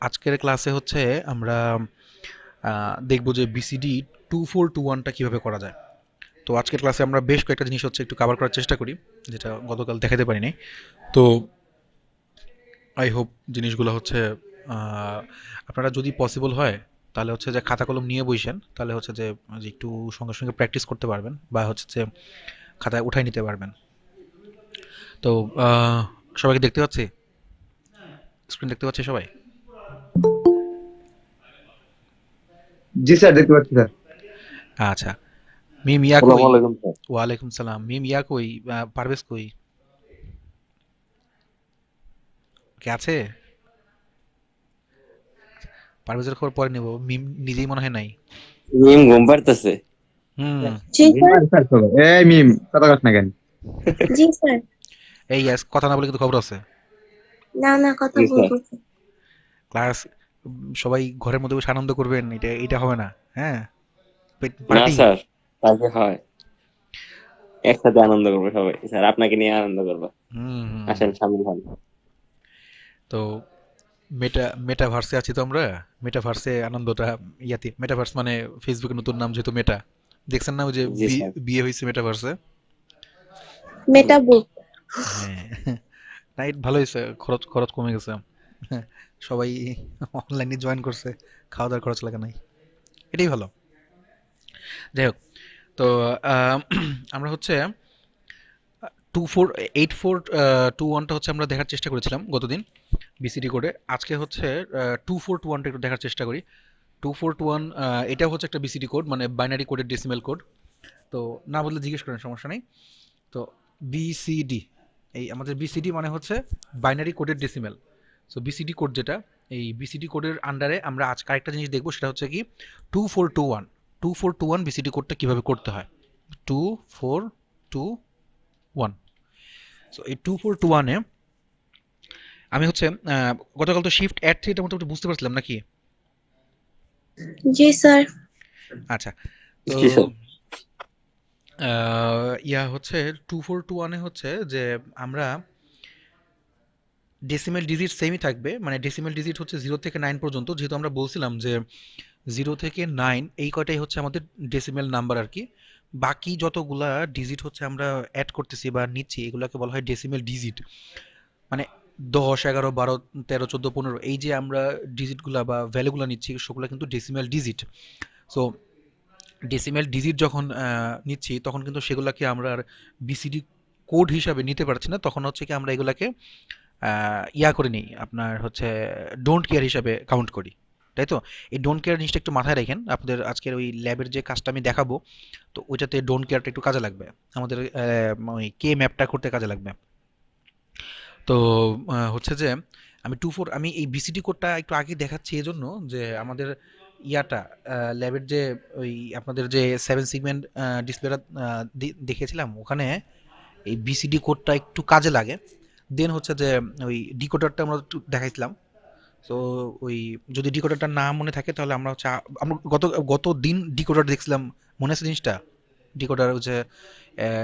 আজকের ক্লাসে হচ্ছে আমরা দেখব যে বিসিডি 2421টা কিভাবে করা যায়। তো আজকের ক্লাসে আমরা বেশ কয়েকটা জিনিস হচ্ছে একটু কভার করার চেষ্টা করি, যেটা গতকাল দেখাতে পারিনি। তো আই হোপ জিনিসগুলো হচ্ছে আহ, আপনারা যদি পসিবল হয় তাহলে হচ্ছে যে খাতা কলম নিয়ে বসেন, তাহলে হচ্ছে যে যে একটু সঙ্গে সঙ্গে প্র্যাকটিস করতে পারবেন বা হচ্ছে যে খাতায় উঠাই নিতে পারবেন। তো সবাইকে দেখতে পাচ্ছি, স্ক্রিন দেখতে পাচ্ছি সবাই? জি স্যার, দেখতে পাচ্ছি স্যার। আচ্ছা, মিম ইয়া আসসালামু কই? আলাইকুম স্যার। ওয়ালাইকুম সালাম। মিম ইয়া কই? পারভেজ কই? কে আছে? পারভেজের খবর পরে নেব, মিম নিজেই মনে হয় নাই। মিম ঘুম পাড়তেছে। হুম। জি স্যার। মিম স্যার খবর এই মিম কথা কাজ না কেন? জি স্যার। এই yes, কথা না বলে কিন্তু খবর আছে। না না, কথা জি স্যার। বলবো। ক্লাস সবাই ঘরের মধ্যে বসে আনন্দ করবেন, এটা এটা হবে না। হ্যাঁ, না পার্টি। স্যার, তাকে হয় একসাথে আনন্দ করবো সবাই। স্যার আপনাকে নিয়ে আনন্দ করবো। হুম হুম হুম। আসেন সামিল হন। তো মেটাভার্সে আছি তো আমরা। মেটাভার্সে আনন্দটা ইয়াতে, মেটাভার্স মানে ফেসবুকের নতুন নাম যেহেতু মেটা। দেখছেন না ওই যে জি স্যার। বিয়ে হয়েছে মেটাভার্সে? মেটাবুক। হ্যাঁ। না, এটা ভালো হয়েছে, খরচ খরচ কমে গেছে। সবাই অনলাইনে জয়েন করছে, খাওয়া দাওয়ার খরচ লাগে নাই, এটাই ভালো। যাই হোক, তো আহ, আমরা হচ্ছে 84 84 21টা হচ্ছে আমরা দেখার চেষ্টা করেছিলাম গতদিন বিসিডি কোডে। আজকে হচ্ছে 2421টা একটু দেখার চেষ্টা করি। 2421 এটা হচ্ছে একটা বিসিডি কোড, মানে বাইনারি কোডের ডেসিমেল কোড। তো না বললে জিজ্ঞেস করেন, সমস্যা নেই। তো বিসিডি, এই আমাদের বিসিডি মানে হচ্ছে বাইনারি কোডের ডেসিমেল। সো বিসিডি কোড যেটা, এই বিসিডি কোডের আন্ডারে আমরা আজকে আরেকটা জিনিস দেখবো, সেটা হচ্ছে কি 2421 বিসিডি কোডটা কিভাবে করতে হয়। 2421। সো এই 2421-এ আমি হচ্ছে গতকাল তো শিফট অ্যাড থ্রিটা মোটামুটি বুঝতে পারছিলাম নাকি? জি স্যার। আচ্ছা, তো জি স্যার। ইয়া হচ্ছে 2421-এ হচ্ছে যে আমরা ডেসিমেল ডিজিট সেমই থাকবে, মানে ডেসিমেল ডিজিট হচ্ছে 0 থেকে 9 পর্যন্ত, যেহেতু আমরা বলছিলাম যে 0 থেকে 9 এই কয়টাই হচ্ছে আমাদের ডেসিমেল নাম্বার আর কি। বাকি যতগুলা ডিজিট হচ্ছে আমরা অ্যাড করতেছি বা নিচ্ছি, এগুলাকে বলা হয় ডেসিমেল ডিজিট। মানে 10 11 12 13 14 15 এই যে আমরা ডিজিটগুলা বা ভ্যালুগুলা নিচ্ছি, সেগুলো কিন্তু decimal digit. So decimal digit যখন নিচ্ছি, তখন কিন্তু সেগুলোকে আমরা আর বিসিডি কোড হিসাবে নিতে পারছি না, তখন হচ্ছে কি আমরা এগুলাকে ইয়া করে নিই, আপনার হচ্ছে ডোন্ট কেয়ার হিসাবে কাউন্ট করি। তাই তো? এই ডোন্ট কেয়ার জিনিসটা একটু মাথায় রাখেন, আপনাদের আজকের ওই ল্যাবের যে কাজটা আমি দেখাবো, তো ওইটাতে ডোন্ট কেয়ারটা একটু কাজে লাগবে, আমাদের ওই কে ম্যাপটা করতে কাজে লাগবে। তো হচ্ছে যে আমি এই বিসিডি কোডটা একটু আগে দেখাচ্ছি এজন্য যে আমাদের ইয়াটা ল্যাবের যে ওই আপনাদের যে 7 সেগমেন্ট ডিসপ্লেটা দেখিয়েছিলাম, ওখানে এই বিসিডি কোডটা একটু কাজে লাগে। দেন হচ্ছে যে ওই ডিকোডারটা আমরা একটু দেখাইছিলাম। তো ওই যদি ডিকোডারটা না মনে থাকে, তাহলে আমরা হচ্ছে আমরা গত গত দিন ডিকোডার দেখছিলাম, মনে আছে জিনিসটা? ডিকোডার হচ্ছে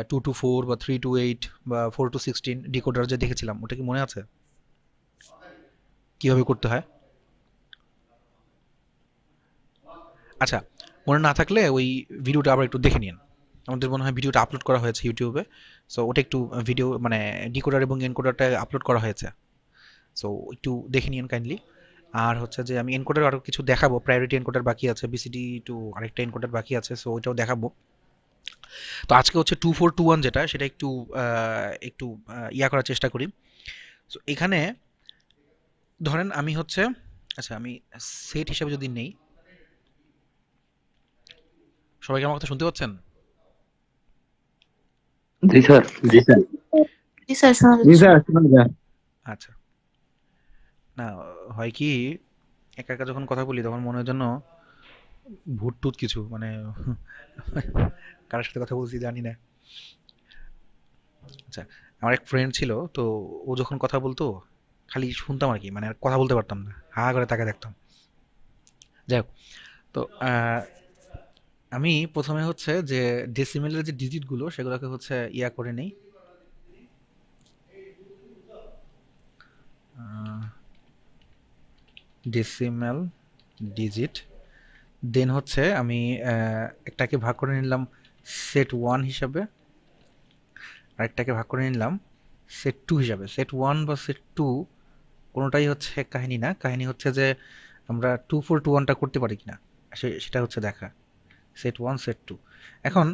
2 to 4 বা 3 to 8 বা 4 to 16 ডিকোডার যে দেখেছিলাম, ওটা কি মনে আছে কিভাবে করতে হয়? আচ্ছা, মনে না থাকলে ওই ভিডিওটা আবার একটু দেখে নিন। আমাদের মনে হয় ভিডিওটা আপলোড করা হয়েছে ইউটিউবে। সো ওটা একটু ভিডিও মানে ডিকোডার এবং এনকোডারটা আপলোড করা হয়েছে। সো একটু দেখে নিন কাইন্ডলি। আর হচ্ছে যে আমি এনকোডার আরও কিছু দেখাবো, প্রায়োরিটি এনকোডার বাকি আছে, বিসিডি টু আরেকটা এনকোডার বাকি আছে, সো ওইটাও দেখাবো। তো আজকে হচ্ছে 2421 যেটা, সেটা একটু একটু ইয়া করার চেষ্টা করি। সো এখানে ধরেন আমি হচ্ছে, আচ্ছা আমি সেট হিসাবে যদি নেই, সবাইকে আমার কথা শুনতে পাচ্ছেন? জি স্যার। জি স্যার। জি স্যার, শোনা জি যাচ্ছে। স্যার, শোনা যায়। আচ্ছা, না হয় কি, একা একা যখন কথা বলি তখন মনে হয় যেন ভূত টুত কিছু, মানে কার সাথে কথা বলছি জানি না। আচ্ছা, আমার এক ফ্রেন্ড ছিল, তো ও যখন কথা বলতো খালি শুনতাম আর কি, মানে আর কথা বলতে পারতাম না, হা করে তাকে দেখতাম। যাই হোক, তো আমি প্রথমে হচ্ছে যে ডেসিমেলের যে ডিজিটগুলো সেগুলোকে হচ্ছে ইয়া করে নেই, ডেসিমাল ডিজিট, দেন হচ্ছে আমি একটাকে ভাগ করে নিলাম সেট 1 হিসাবে, আরেকটাকে ভাগ করে নিলাম সেট 2 হিসাবে। সেট 1 বা সেট 2 কোনোটাই হচ্ছে কাহিনী না, কাহিনী হচ্ছে যে আমরা 2421টা করতে পারি কিনা সেটা হচ্ছে দেখা। Set 1 set 2। এখন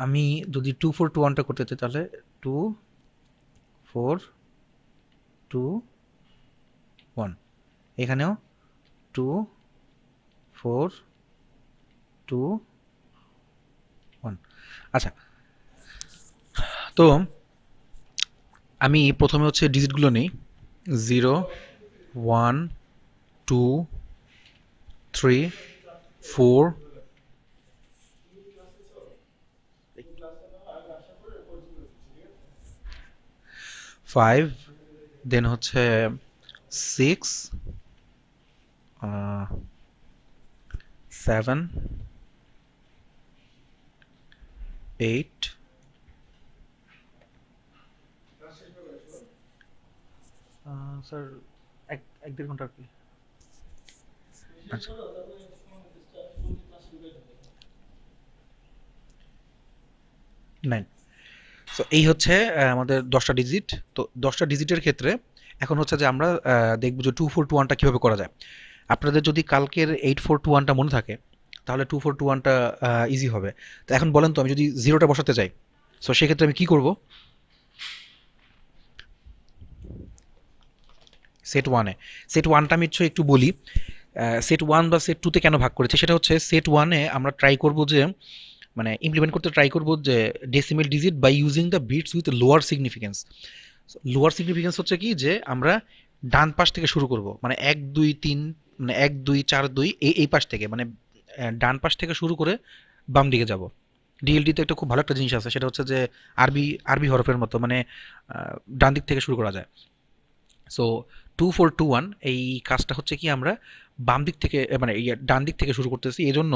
আমি যদি 2421টা করতে চাই তাহলে 2421, এখানেও 2421। আচ্ছা, তো আমি প্রথমে হচ্ছে ডিজিটগুলো নেই, 0 1 2 3 4 5, দেন হচ্ছে 6 7 8 স্যার এক দেড় ঘন্টা আর কি। আচ্ছা, 9। সো এই হচ্ছে আমাদের 10টা ডিজিট। তো 10টা ডিজিটের ক্ষেত্রে এখন হচ্ছে যে আমরা দেখব যে 2421টা কীভাবে করা যায়। আপনাদের যদি কালকের 8421টা মনে থাকে তাহলে 2421টা ইজি হবে। তো এখন বলেন তো আমি যদি জিরোটা বসাতে চাই, সো সেক্ষেত্রে আমি কী করব? সেট 1-এ, সেট 1টা আমি একটু বলি। সেট 1 বা সেট 2তে কেন ভাগ করেছি সেটা হচ্ছে সেট 1-এ আমরা ট্রাই করব যে মানে ইমপ্লিমেন্ট করতে ট্রাই করব যে decimal digit by using the bits with lower significance. Lower significance হচ্ছে কি যে আমরা ডান পাশ থেকে শুরু করব, মানে 1 2 3, মানে 1 2 4 2 এই পাশ থেকে, মানে ডান পাশ থেকে শুরু করে বাম দিকে যাব। ডিএলডিতে একটা খুব ভালো একটা জিনিস আছে, সেটা হচ্ছে যে আরবি আরবি হরফের মতো, মানে ডান দিক থেকে শুরু করা যায়। সো 2421 এই কাজটা হচ্ছে কি আমরা বাম দিক থেকে মানে ডান দিক থেকে শুরু করতেছি, এই জন্য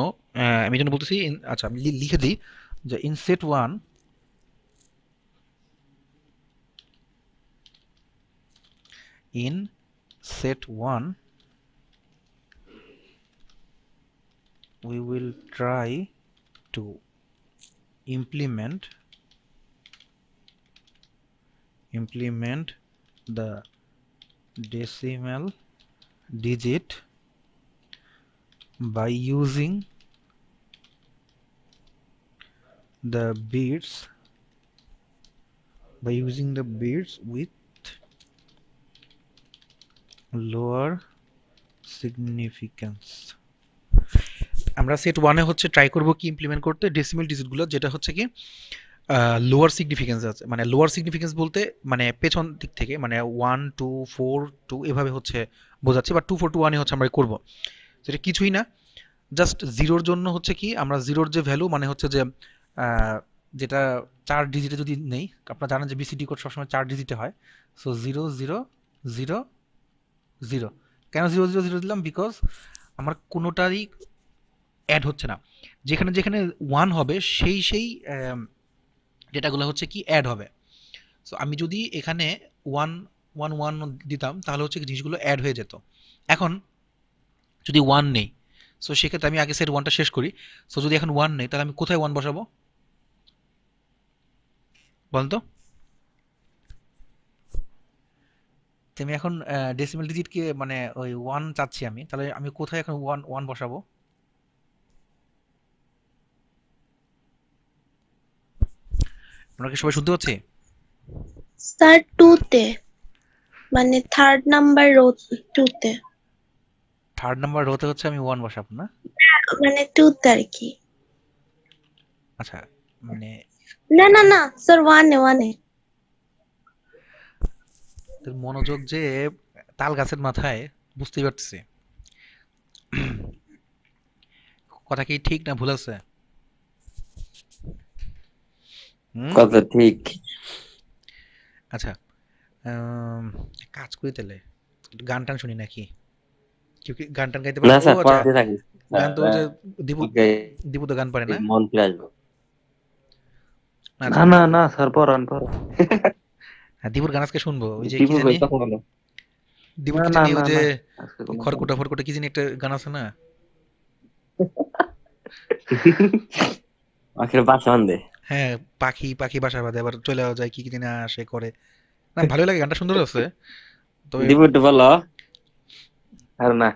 আমি এই জন্য বলতেছি আচ্ছা আমি লিখে দিই যে in shed 1 in set 1 we will try to implement the decimal digit by using the bits with lower significance। আমরা সেট 1-এ হচ্ছে ট্রাই করব কি ইমপ্লিমেন্ট করতে ডেসিমেল ডিজিটগুলো, যেটা হচ্ছে কি লোয়ার সিগনিফিকেন্স আছে। মানে লোয়ার সিগনিফিকেন্স বলতে মানে পেছন দিক থেকে, মানে 1 2 4 2 এভাবে হচ্ছে বোঝাচ্ছি, বা 2421-এ হচ্ছে আমরা করব। সেটা কিছুই না, জাস্ট জিরোর জন্য হচ্ছে কি আমরা জিরোর যে ভ্যালু মানে হচ্ছে যে যেটা 4 ডিজিটে যদি নেই, আপনারা জানেন যে বিসিডি কোড সবসময় 4 ডিজিটে হয়। সো 0 0 0 0। কেন 0 0 0 দিলাম? বিকজ আমার কোনোটারই অ্যাড হচ্ছে না, যেখানে যেখানে 1 হবে সেই ডেটাগুলো হচ্ছে কি অ্যাড হবে। সো আমি যদি এখানে 1 1 1 দিতাম তাহলে হচ্ছে জিনিসগুলো অ্যাড হয়ে যেত। এখন যদি 1 নেই, সো সেক্ষেত্রে আমি আগে সেট 1টা শেষ করি। সো যদি এখন 1 নেই তাহলে আমি কোথায় 1 বসাবো বলেন তো? আমি এখন ডেসিমেল ডিজিটকে মানে ওই 1 চাচ্ছি আমি, তাহলে আমি কোথায় এখন 1 1 বসাবো? আপনারা কি সবাই শুনতে পাচ্ছি? স্যার 2 তে, মানে থার্ড নাম্বার রো 2 তে, থার্ড নাম্বার রোতে হচ্ছে আমি 1 বসাবো না? মানে 2 তে আর কি। আচ্ছা, মানে না না না স্যার 1 এ তোর মনোযোগ যে তাল গাছের মাথায়, বুঝতেই পারতেছি। কথা কি ঠিক না ভুল আছে? কথা ঠিক। আচ্ছা, কাজ করি তাহলে, গান টান শুনি নাকি? কেউ কি গান টান গাইতে না পারে? ও স্যার, আচ্ছা, পড়াতে থাকি। গান তো ওই যে দীপু দীপু তো গান পারে না? মন ফিরে আসবো। আচ্ছা, না স্যার পড়ান। হ্যাঁ, দীপুর গান আজকে শুনবো। ওই যে কি দীপু ভাই জানি, কথা বলো। দিব না কি না জানি না ওই যে না আজকে কোনো খড়কুটা ফরকুটা কি জানি একটা গান আছে না? আখের বাসা বান্ধে হ্যাঁ, পাখি পাখি বাসা বাঁধে আবার চলে যায় কি কি জানি আসে করে। না ভালোই লাগে, গানটা সুন্দর আছে। তবে দিব একটু বলো। আর না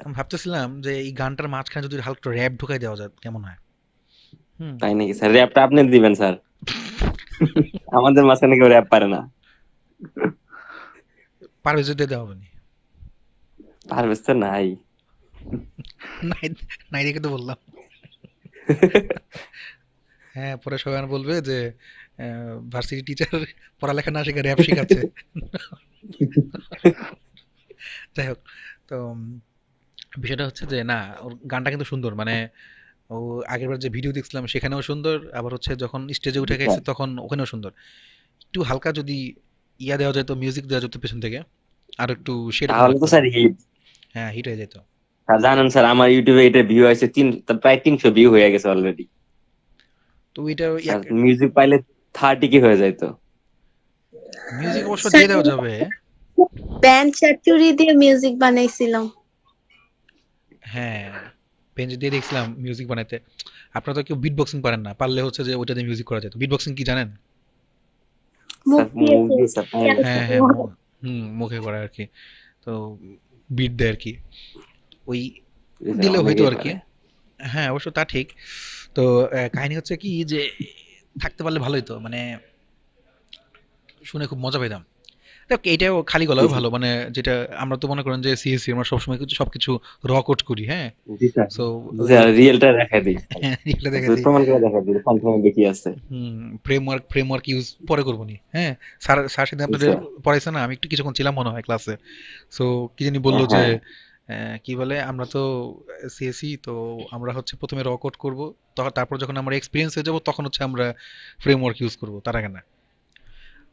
আমি ভাবতেছিলাম যে এই গানটার মাঝখানে যদি হালকা র্যাপ ঢুকাই দেওয়া যায় কেমন হয়? হুম। তাই নাকি স্যার? র্যাপটা আপনি দিবেন স্যার, আমাদের মাঝখানে কেউ র্যাপ পারে না। পারভেজ দিয়ে দেওয়া হবে নি? পারবে তো নাই। নাই, নাই দেখে তো বললাম। হ্যাঁ, পরে সবাই আর বলবে যে ভার্সিটি টিচার পড়ালেখা না শিখে র্যাপ শিখাচ্ছে। যাই হোক, তো বিষয়টা হচ্ছে যে না, ওর গানটা কিন্তু সুন্দর, মানে ও আগেরবার যে ভিডিও দেখছিলাম সেখানেও সুন্দর, আবার হচ্ছে যখন স্টেজে উঠে গেছে তখন ওখানেও সুন্দর। একটু হালকা যদি ইয়া দেওয়া যেত, মিউজিক দেওয়া যেত পেছন থেকে, আর একটু সেরকম তাহলে তো লাগতো। Sir hit. হ্যাঁ, হিট হয়ে যেত। জানেন স্যার, আমার ইউটিউবে এটা ভিউ আছে প্রায় 300 ভিউ হয়ে গেছে অলরেডি। তো এটা স্যার মিউজিক পাইলে 30 কি হয়ে যায় তো। মিউজিক অবশ্য স্যার দিয়ে দেওয়া যাবে। ব্যান্ড চাটুরি দিয়ে মিউজিক বানাইছিলাম। হ্যাঁ, বেঞ্চ দিয়ে দেখছিলাম মিউজিক বানাইতে। আপনারা তো কেউ বিট বক্সিং পারেন না, পারলে হচ্ছে যে ওইটা দিয়ে মিউজিক করা যেত। বিট বক্সিং কি জানেন? মুখ স্যার দিয়ে মুখ দিয়ে স্যার পাই না হ্যাঁ স্যার। হ্যাঁ, মুখে করে আর কি। তো বিট দেয় আর কি, ওই স্যার দিলে হইতো অনেকেই আর কি। পারে। হ্যাঁ, অবশ্য তা ঠিক। তো কাহিনী হচ্ছে কি যে থাকতে পারলে ভালোই তো, মানে শুনে খুব মজা পেতাম। দেখ এটাও খালি গলাও ভালো, মানে যেটা আমরা তো মনে করেন যে সিএসসি আমরা সবসময় কিছু সবকিছু র কোড করি, হ্যাঁ। জি স্যার। সো জি স্যার, রিয়েলটা দেখা দিই। এগুলো দেখে দিই। প্রমাণ করে দেখা দিই কনফার্ম দেখি আছে। ফ্রেমওয়ার্ক ইউজ পরে করবো নি, হ্যাঁ। স্যার সেদিন আপনাদের স্যার পড়াইছে না, আমি একটু কিছুক্ষণ ছিলাম মনে হয় ক্লাসে। সো কি জানি বললো যে হ্যাঁ কি বলে আমরা তো সিএসসি, তো আমরা হচ্ছে প্রথমে র কোড করবো, তারপর যখন আমরা এক্সপিরিয়েন্স হয়ে যাবো তখন হচ্ছে আমরা ফ্রেমওয়ার্ক ইউজ করবো, তার আগে না।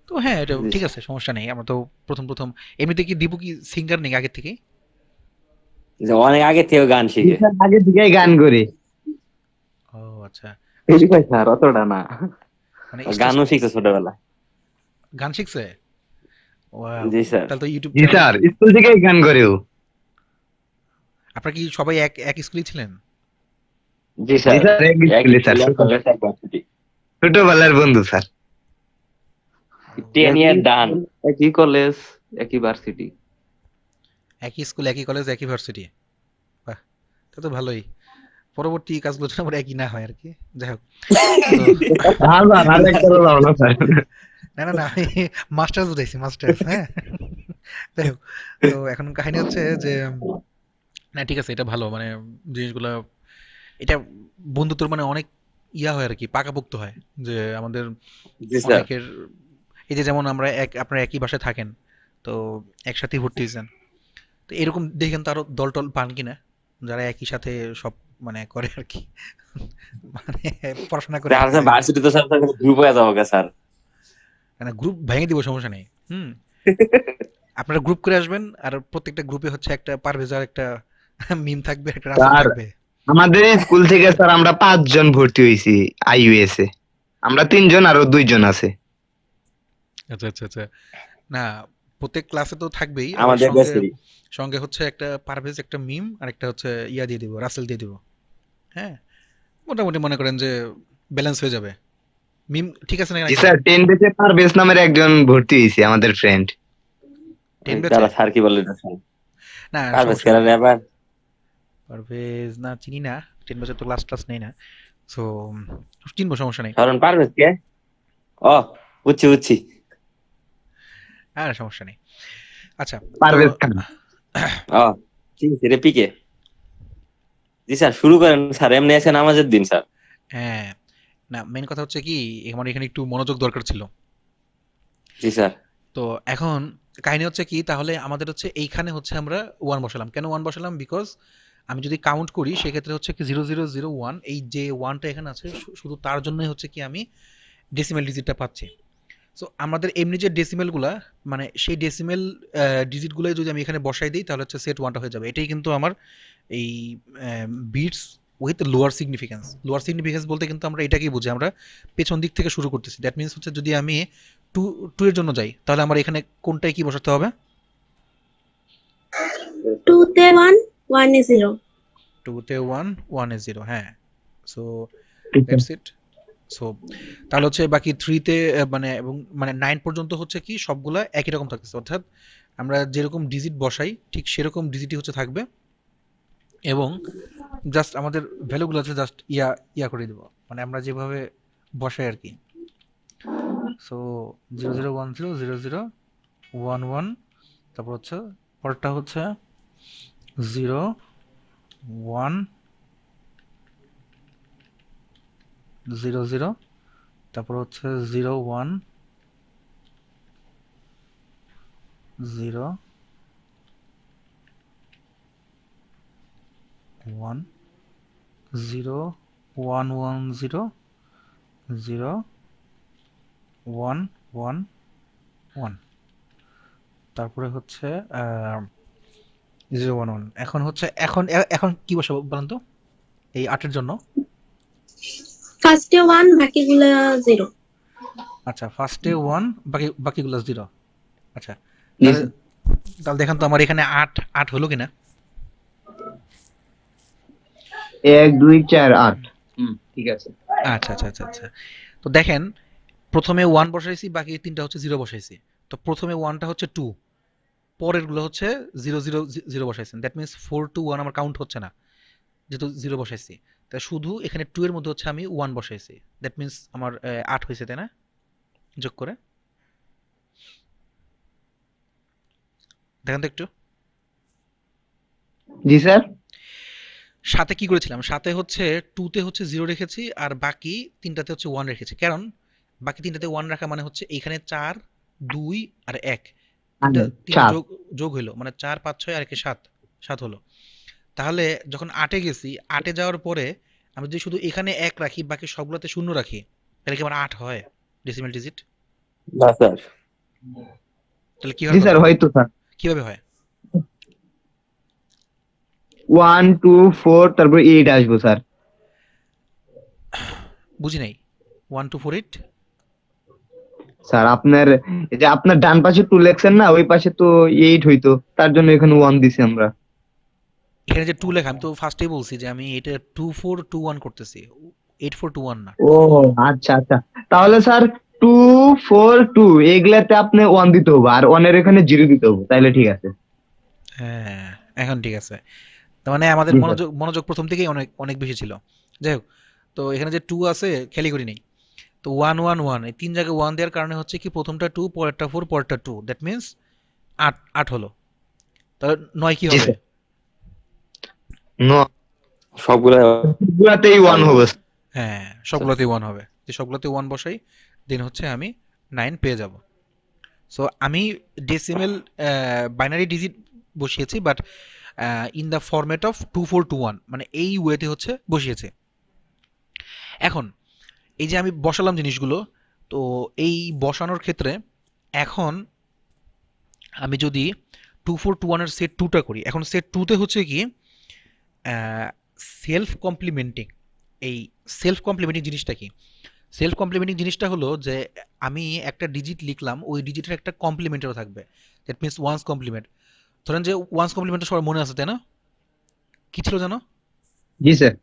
তো হ্যাঁ, এটা জি ঠিক স্যার। আছে, সমস্যা নেই। আমরা তো প্রথম প্রথম এমনিতে কি দীপু কি সিঙ্গার নেই আগে থেকে? যে অনেক আগে থেকে গান শিখে। জিসার আগে থেকেই গান করে। ও আচ্ছা, বেশি কয় স্যার, অতটা না। মানে গানও শিখছে ছোটবেলা। গান শিখছে। ওয়াও, জি স্যার। তাহলে তো ইউটিউব জি চ্যানেল। স্যার, স্কুল থেকেই গান করে ও। আপনারা কি সবাই এক এক স্কুলে ছিলেন? জি জি স্যার। স্যার, এক এক স্কুলে স্যার, স্কুলে কলেজ এক ভার্সিটি। ছোটবেলার বন্ধু স্যার। 10 ইয়ার ডান। একই কলেজ, একই ভার্সিটি। একই স্কুল, একই কলেজ, একই ভার্সিটি। বাহ, তা তো ভালোই। পরবর্তী কাজগুলো যেন আমার একই না হয় আর কি। যাই হোক, তো আর স্যার, আর একটা বলা হলো স্যার। না না না, আমি মাস্টার্স বুঝাইছি, মাস্টার্স, হ্যাঁ। যাই হোক, তো এখন কাহিনী হচ্ছে যে না ঠিক আছে, এটা ভালো, মানে জিনিসগুলা, এটা বন্ধুত্বর মানে অনেক ইয়া হয় আর কি, পাকাপোক্ত হয়। যে আমাদের জি স্যার। অনেকের এই যে যেমন আমরা আপনারা একই বাসায় থাকেন, তো একসাথেই ভর্তি হয়েছেন, তো এরকম দেখেন তো আরো দল টল পান কিনা, যারা একই সাথে সব মানে করে আর কি, মানে পড়াশোনা করে আর একই স্যার জায়গায়। ভার্সিটি তো স্যার গ্রুপ হয়ে যাবো গা স্যার। মানে গ্রুপ ভেঙে দিব, সমস্যা নেই। হুম, আপনারা গ্রুপ করে আসবেন, আর প্রত্যেকটা গ্রুপে হচ্ছে একটা পারভেজার, একটা মিম থাকবে, একটা রাসেল স্যার থাকবে। আমাদের স্কুল থেকে স্যার আমরা 5 জন ভর্তি হয়েছি আইইউএস এ। আমরা 3 জন, আরো 2 জন আছে। আচ্ছা আচ্ছা আচ্ছা। না, প্রত্যেক ক্লাসে তো থাকবেই, আবার আমাদের সঙ্গে ব্যাচেরই। সঙ্গে হচ্ছে একটা পারভেজ, একটা মিম, আর একটা হচ্ছে ইয়া দিয়ে দিব, রাসেল দিয়ে দিব। হ্যাঁ, মোটামুটি মনে করেন যে ব্যালেন্স হয়ে যাবে। মিম ঠিক আছে না জি নাকি? স্যার, 10 বেচে পারভেজ নামের একজন ভর্তি হয়েছে, আমাদের ফ্রেন্ড। 10 ব্যাচে? তারা স্যার কি বলে এটা স্যার? না, আর বেশ সমস্যা খেলা নেই। র্যাপার। পারভেজ না, চিনি না। 10 ব্যাচে তো ক্লাস ক্লাস নেই না, সো চিনবো, সমস্যা নেই। কারণ পারবে কে? ও, বুঝছি বুঝছি। আর সমস্যা নেই। আচ্ছা, তো পারভেজ খান। ও, ঠিক আছে রে পিকে। জি স্যার, শুরু করেন স্যার, এমনি আছে নামাজের দিন স্যার। হ্যাঁ, না মেন কথা হচ্ছে কি, আমার এখানে একটু মনোযোগ দরকার ছিল। জি স্যার। তো এখন কাহিনী হচ্ছে কি, তাহলে আমাদের হচ্ছে এইখানে হচ্ছে আমরা ওয়ান বসালাম, কেন ওয়ান বসালাম, বিকজ আমি যদি কাউন্ট করি সেক্ষেত্রে হচ্ছে কি 0001, এই যে ওয়ানটা এখানে আছে শুধু তার জন্যই হচ্ছে কি আমি ডেসিমেল ডিজিটটা পাচ্ছি। সো আমাদের এমনি যে ডেসিমেলগুলা, মানে সেই ডেসিমেল ডিজিটগুলোই যদি আমি এখানে বসাই দিই তাহলে হচ্ছে সেট ওয়ানটা হয়ে যাবে। এটাই কিন্তু আমার এই bits with lower significance. Lower significance বলতে কিন্তু আমরা এটাকেই বুঝি, আমরা পেছন দিক থেকে শুরু করতেছি। দ্যাট মিনস হচ্ছে যদি আমি টু টু এর জন্য যাই, তাহলে আমার এখানে কোনটায় কি বসাতে হবে? 2 তে 1, 1 এ 0। 2 তে 1, 1 এ 0, হ্যাঁ। So that's it. সো তাহলে হচ্ছে বাকি 3 তে মানে এবং মানে 9 পর্যন্ত হচ্ছে কি সবগুলা একই রকম থাকতেছে, অর্থাৎ আমরা যেরকম ডিজিট বসাই ঠিক সেরকম ডিজিটই হচ্ছে থাকবে, এবং জাস্ট আমাদের ভ্যালুগুলো আছে জাস্ট ইয়া করে দিব, মানে আমরা যেভাবে বসাই আর কি। সো 0010 0011, তারপর হচ্ছে পরেরটা হচ্ছে 0100, তারপর হচ্ছে 01110111, তারপরে হচ্ছে 011। এখন হচ্ছে এখন কি বসাবো বলেন তো এই 8 এর জন্য? ফার্স্টে 1, বাকিগুলা 0। আচ্ছা, ফার্স্টে 1, বাকিগুলো 0। আচ্ছা, জি তাহলে স্যার। তাহলে দেখান তো আমার এখানে 8 হলো কিনা। 1 2 4 8। ঠিক আছে। আচ্ছা আচ্ছা আচ্ছা আচ্ছা, তো দেখেন প্রথমে 1 বসাইছি, বাকি তিনটা হচ্ছে 0 বসাইছি। তো প্রথমে 1টা হচ্ছে 2, পরের গুলো হচ্ছে 0 0 0 বসাইছেন, দ্যাট মিনস 4 to 1 আমার কাউন্ট হচ্ছে না যেহেতু 0 বসাইছি। তাই শুধু এখানে 2 এর মধ্যে হচ্ছে আমি 1 বসাইছি, দ্যাট মিনস আমার 8 হয়েছে, তাই না? যোগ করে দেখেন তো একটু। জি স্যার। সাথে কি করেছিলাম, সাথে হচ্ছে 2 তে হচ্ছে 0 রেখেছি, আর বাকি তিনটাতে হচ্ছে 1 রেখেছি। কারণ বাকি তিনটাতে 1 রাখা মানে হচ্ছে এইখানে 4 2 আর 1, তিনটা 4। যোগ যোগ হইলো, মানে 4 5 6 আর 1 7, 7 হলো। তাহলে যখন 8 এ গেছি, 8 এ যাওয়ার পরে আমি যদি শুধু এখানে 1 রাখি, বাকি সবগুলোতে 0 রাখি, তাহলে কি আমার 8 হয় ডেসিমাল ডিজিট? না স্যার। তাহলে জি কিভাবে স্যার, হবে? হয়তো স্যার। কিভাবে হয়? 1 2 4 তারপর 8 আসবো স্যার। বুঝি নাই। 1 2 4 8? স্যার আপনার এই যে আপনার ডান পাশে 2 লেখছেন না, ওই পাশে তো 8 হইতো, তার জন্য এখানে 1 দিছি আমরা। এখানে যে 2 লেখা, আমি তো ফার্স্টেই বলছি যে আমি এটা 2 4 2 1 করতেছি, 8 4 2 1 না, ও 2 4। আচ্ছা আচ্ছা। তাহলে স্যার 2 4 2 এগুলাতে আপনি 1 দিতে হবে, আর 1 এর এখানে 0 দিতে হবে, তাইলে ঠিক আছে। হ্যাঁ, এখন ঠিক আছে। তার মানে আমাদের জি স্যার। মনোযোগ মনোযোগ প্রথম থেকেই অনেক অনেক বেশি ছিল। যাই হোক, তো এখানে যে 2 আছে খেয়ালই করি নাই। তো 1 1 1 এই তিন জায়গায় 1 দেওয়ার কারণে হচ্ছে কি প্রথমটা 2, পরেরটা 4, পরেরটা 2, দ্যাট মিন্স 8 হলো। তাহলে 9 কি জি হবে? স্যার। নো, সবগুলা সবগুলাতেই 1 হবে। হ্যাঁ, সবগুলোতেই 1 হবে। যে সবগুলোতে 1 বসাই, দেন হচ্ছে আমি 9 পেয়ে যাব। সো আমি ডেসিমেল বাইনারি ডিজিট বসিয়েছি, but in the format of 2421, মানে এই ওয়েতে হচ্ছে বসিয়েছে। এখন এই যে আমি বসালাম জিনিসগুলো, তো এই বসানোর ক্ষেত্রে এখন আমি যদি 2421 এর সেট 2টা করি, এখন সেট 2তে হচ্ছে কি সেলফ কমপ্লিমেন্টিং। এই সেলফ কমপ্লিমেন্টিং জিনিসটা কি? সেলফ কমপ্লিমেন্টিং জিনিসটা হলো যে আমি একটা ডিজিট লিখলাম, ওই ডিজিটের একটা কমপ্লিমেন্টও থাকবে, দ্যাট মিনস ওয়ান্স কমপ্লিমেন্ট। ধরেন যে ওয়ান্স কমপ্লিমেন্টটা সবার মনে আছে, তাই না? কি ছিল জানো? জি স্যার।